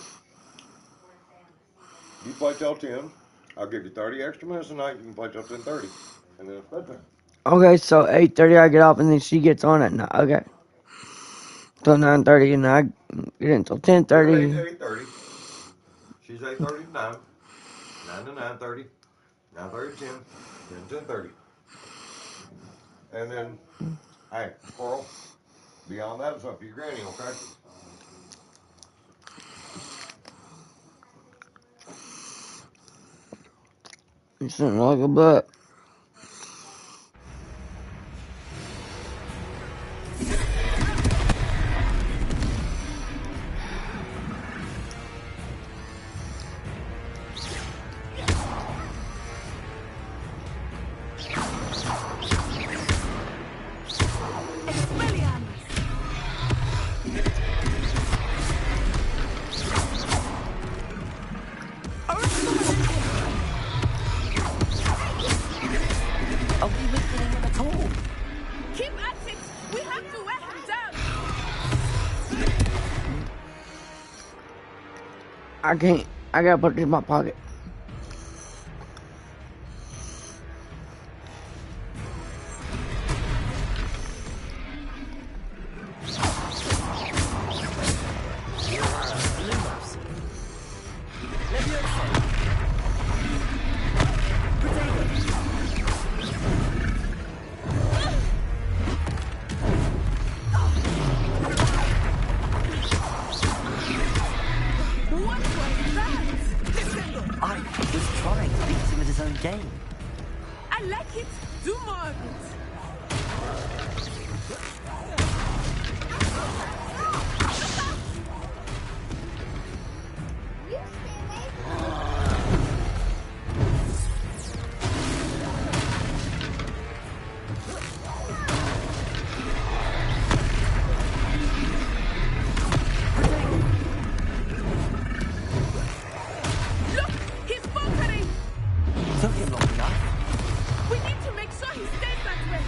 You play till 10. I'll give you 30 extra minutes a night. You can play till 10:30, and then it's bedtime. Okay, so 8:30 I get off and then she gets on at 9. Okay. Till 9:30 and I get in till 10:30. 8:30. She's 8:30 to 9. 9 to 9:30. 9:30 to 10. Then 10:30. And then, hey, Coral, beyond that, it's up to your granny, okay? You shouldn't like a butt. I can't. I gotta put it in my pocket. I like it. Do more of it. Look, he's faltering. Took him long enough. We need to make sure he stays that way.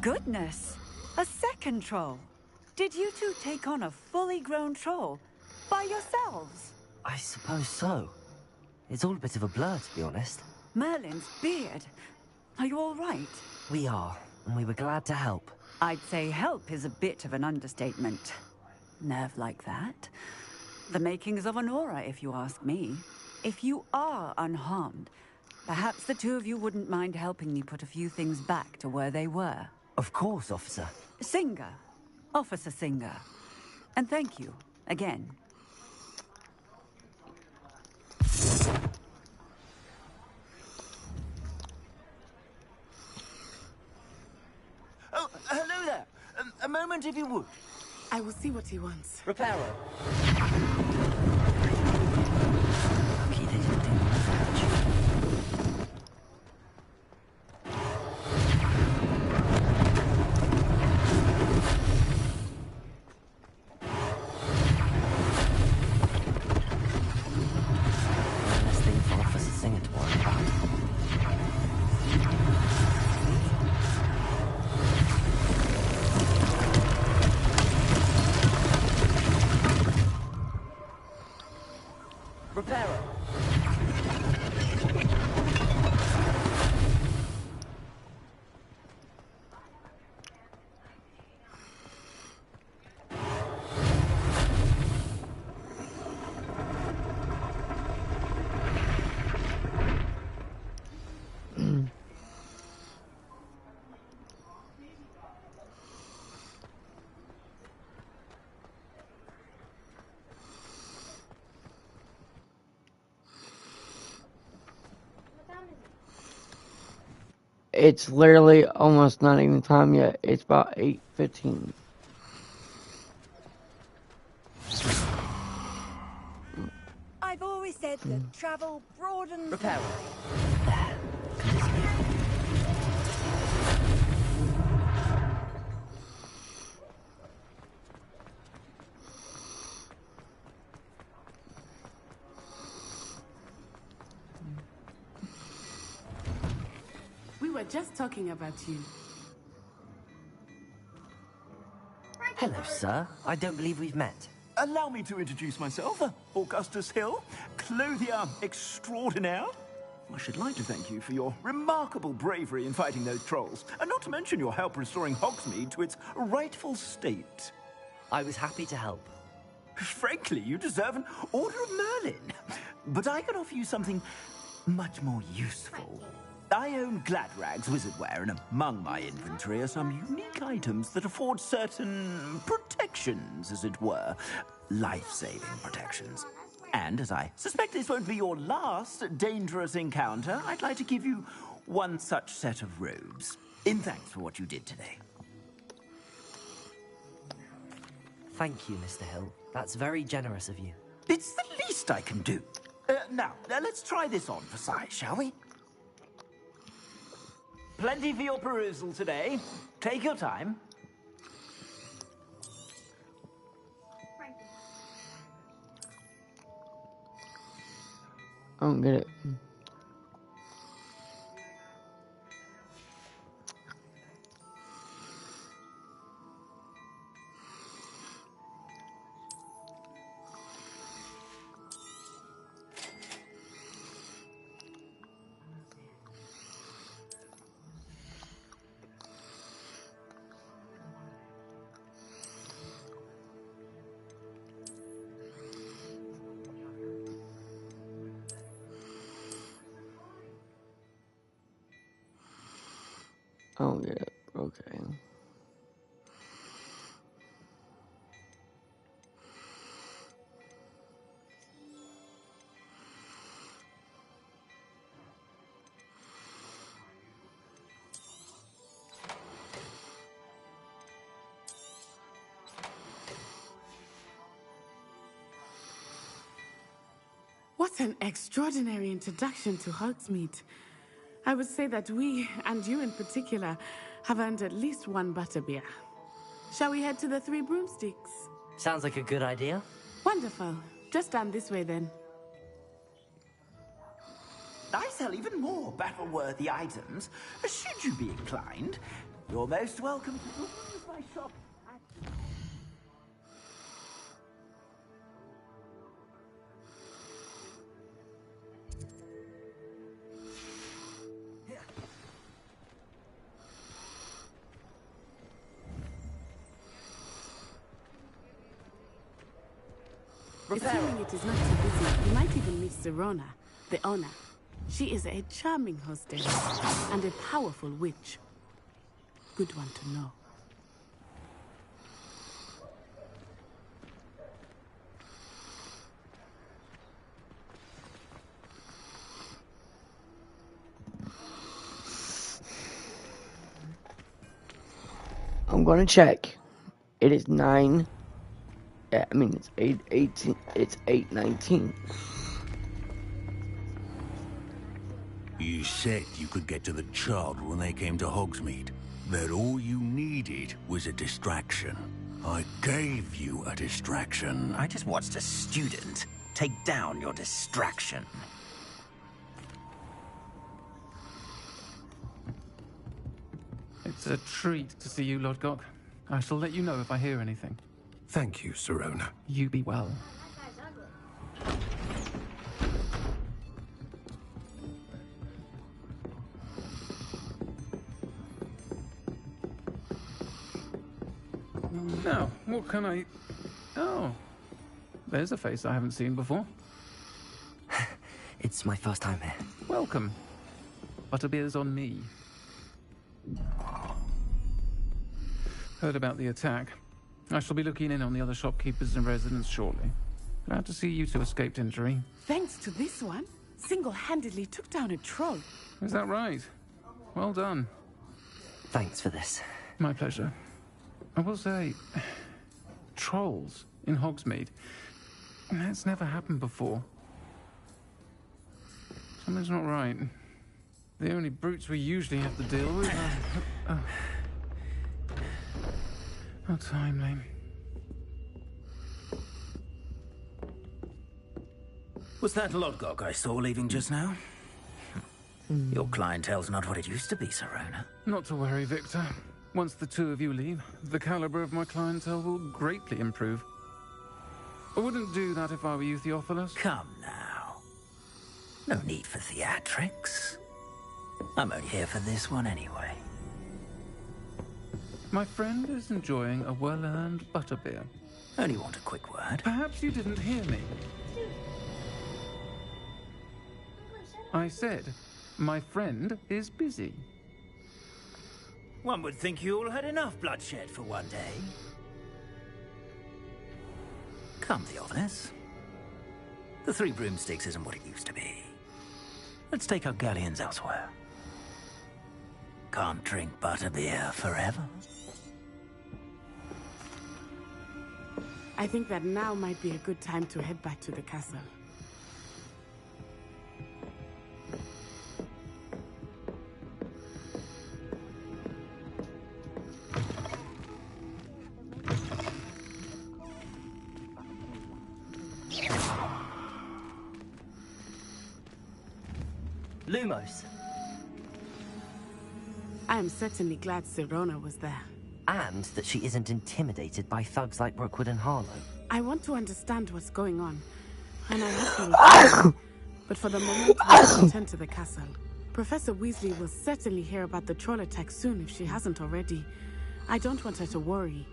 Goodness! A second troll. Did you two take on a fully grown troll by yourselves? I suppose so. It's all a bit of a blur, to be honest. Merlin's beard. Are you all right? We are, and we were glad to help. I'd say help is a bit of an understatement. Nerve like that. The makings of an aura, if you ask me. If you are unharmed, perhaps the two of you wouldn't mind helping me put a few things back to where they were. Of course, officer. Singer. Officer Singer. And thank you, again. Oh, hello there. A moment, if you would. I will see what he wants. Reparo. Less thing for Officer Singer to worry about. Reparo. It's literally almost not even time yet. It's about 8:15. I've always said that travel broadens... Reparo. We were just talking about you. Hello, sir. I don't believe we've met. Allow me to introduce myself, Augustus Hill, clothier extraordinaire. I should like to thank you for your remarkable bravery in fighting those trolls, and not to mention your help restoring Hogsmeade to its rightful state. I was happy to help. Frankly, you deserve an Order of Merlin. But I can offer you something much more useful. I own Gladrag's wizardware, and among my inventory are some unique items that afford certain protections, as it were. life-saving protections. And as I suspect this won't be your last dangerous encounter, I'd like to give you one such set of robes, in thanks for what you did today. Thank you, Mr. Hill. That's very generous of you. It's the least I can do. Now, let's try this on for size, shall we? Plenty for your perusal today. Take your time. I don't get it. Oh, yeah, okay. What an extraordinary introduction to Hogsmeade. I would say that we, and you in particular, have earned at least one butterbeer. Shall we head to the Three Broomsticks? Sounds like a good idea. Wonderful. Just down this way then. I sell even more battle-worthy items. Should you be inclined, you're most welcome to use my shop. Assuming it is not too busy, you might even meet Sirona, the owner. She is a charming hostess and a powerful witch. Good one to know. I'm gonna check. It is 9. I mean, it's 8:18. It's 8:19. You said you could get to the child when they came to Hogsmeade. That all you needed was a distraction. I gave you a distraction. I just watched a student take down your distraction. It's a treat to see you, Lodgok. I shall let you know if I hear anything. Thank you, Sirona. You be well. Now, what can I... Oh, there's a face I haven't seen before. It's my first time here. Welcome. Butterbeer's on me. Heard about the attack. I shall be looking in on the other shopkeepers and residents shortly. Glad to see you two escaped injury. Thanks to this one, single-handedly took down a troll. Is that right? Well done. Thanks for this. My pleasure. I will say, trolls in Hogsmeade. That's never happened before. Something's not right. The only brutes we usually have to deal with are... How timely. Was that Lodgok I saw leaving just now? Your clientele's not what it used to be, Sirona. Not to worry, Victor. Once the two of you leave, the caliber of my clientele will greatly improve. I wouldn't do that if I were you, Theophilus. Come now. No need for theatrics. I'm only here for this one anyway. My friend is enjoying a well-earned butterbeer. Only want a quick word. Perhaps you didn't hear me. I said, my friend is busy. One would think you all had enough bloodshed for one day. Come, Theophilus. The Three Broomsticks isn't what it used to be. Let's take our galleons elsewhere. Can't drink butterbeer forever. I think that now might be a good time to head back to the castle. Lumos. I am certainly glad Sirona was there. And that she isn't intimidated by thugs like Brookwood and Harlow. I want to understand what's going on, and I hope you will. But for the moment, let's return to the castle. Professor Weasley will certainly hear about the troll attack soon if she hasn't already. I don't want her to worry.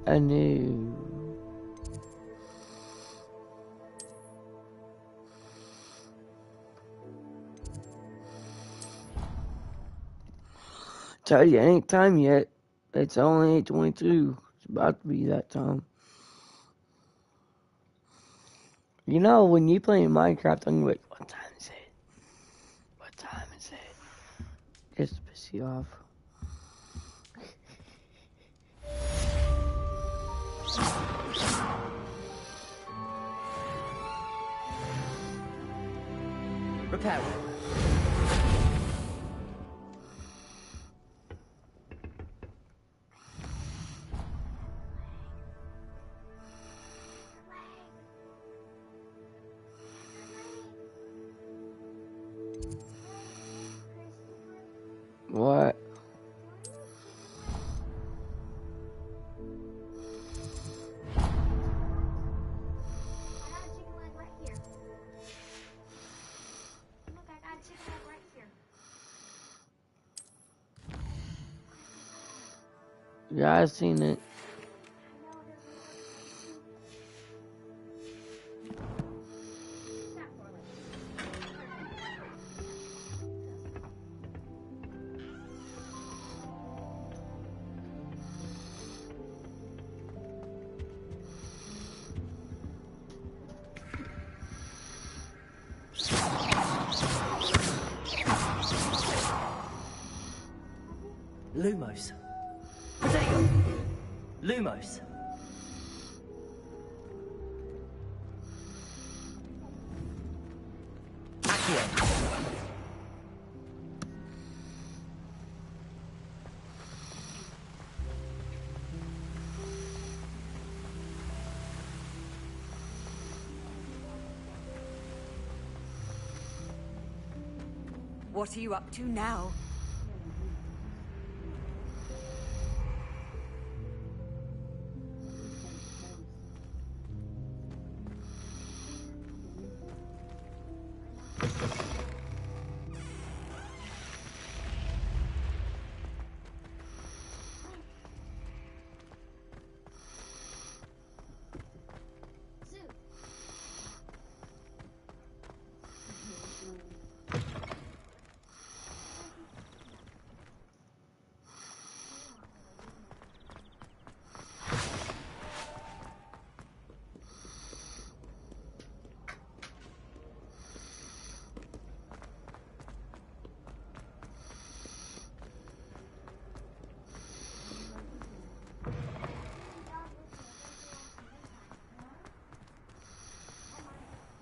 I knew. Tell you, it ain't time yet. It's only 8:22. It's about to be that time. You know, when you play Minecraft, I'm like, what time is it? What time is it? Just to piss you off. Repair. What? Yeah, I've seen it. Lumos. Potato. Lumos. Accio. What are you up to now?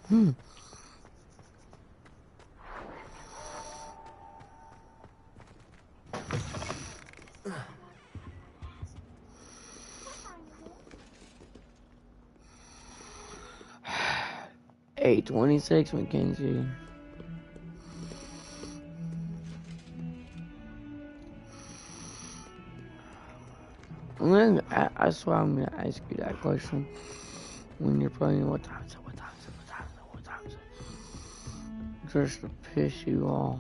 Hmm. $8.26, Mackenzie. I swear I'm gonna ask you that question when you're playing. What time is it? What time is it? What time is it? What time is it? Just to piss you off.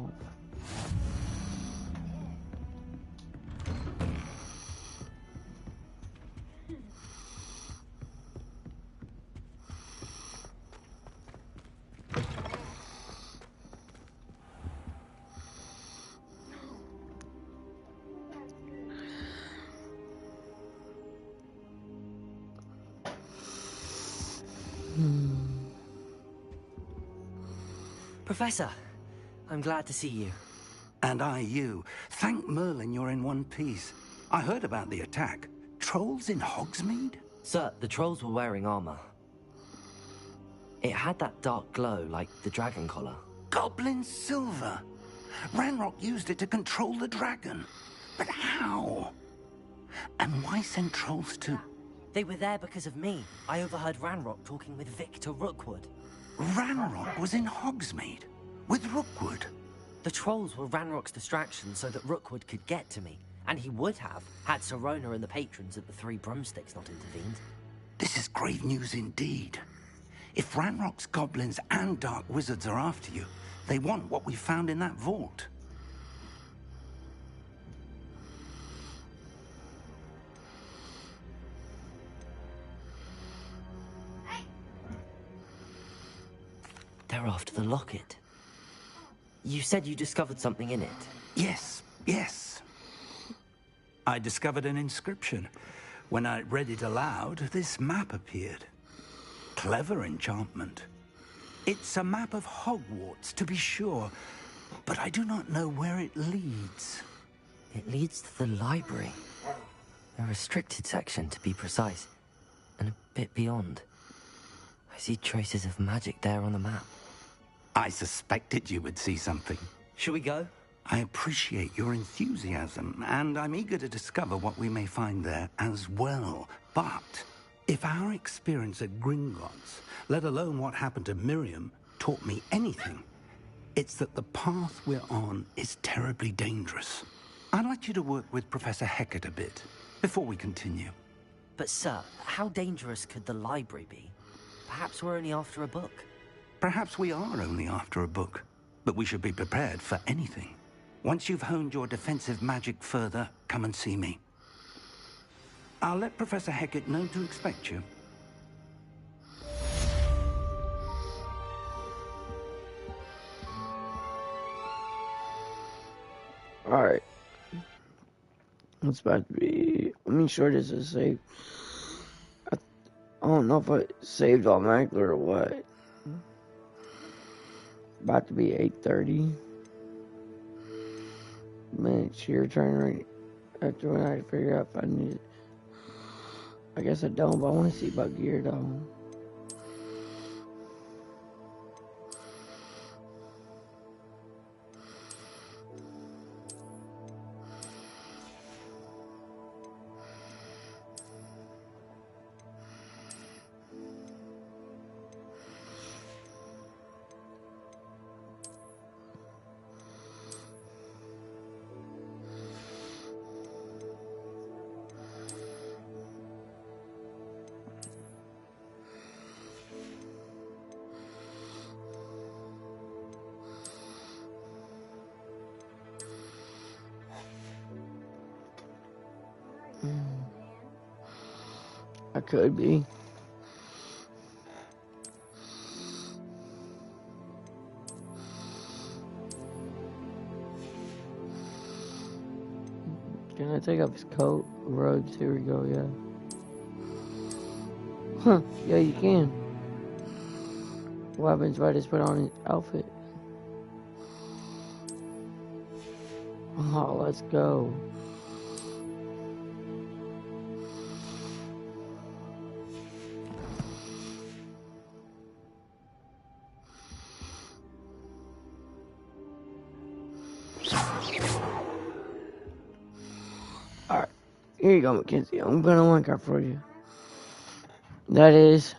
Professor, I'm glad to see you. And I you. Thank Merlin you're in one piece. I heard about the attack. Trolls in Hogsmeade? Sir, the trolls were wearing armor. It had that dark glow like the dragon collar. Goblin silver. Ranrock used it to control the dragon. But how? And why send trolls to... They were there because of me. I overheard Ranrock talking with Victor Rookwood. Ranrock was in Hogsmeade? With Rookwood? The trolls were Ranrock's distraction so that Rookwood could get to me. And he would have, had Sirona and the patrons at the Three Broomsticks not intervened. This is grave news indeed. If Ranrock's goblins and dark wizards are after you, they want what we found in that vault. They're after the locket. You said you discovered something in it. Yes, yes. I discovered an inscription. When I read it aloud, this map appeared. Clever enchantment. It's a map of Hogwarts, to be sure, but I do not know where it leads. It leads to the library. A restricted section, to be precise, and a bit beyond. I see traces of magic there on the map. I suspected you would see something. Shall we go? I appreciate your enthusiasm, and I'm eager to discover what we may find there as well. But if our experience at Gringotts, let alone what happened to Miriam, taught me anything, it's that the path we're on is terribly dangerous. I'd like you to work with Professor Hecat a bit before we continue. But sir, how dangerous could the library be? Perhaps we're only after a book. Perhaps we are only after a book, but we should be prepared for anything. Once you've honed your defensive magic further, come and see me. I'll let Professor Hecat know to expect you. Alright. It's about to be... Let me sure this is saved. I don't know if I saved automatically or what. About to be 8:30. Man, it's your turn right after when I figure out if I need it. I guess I don't, but I want to see about gear though. I could be. Can I take off his coat? Robes, here we go, yeah. Huh, yeah, you can. What happens if I just put on his outfit? Oh, let's go. Alright, here you go, Mackenzie. I'm gonna link up for you. That is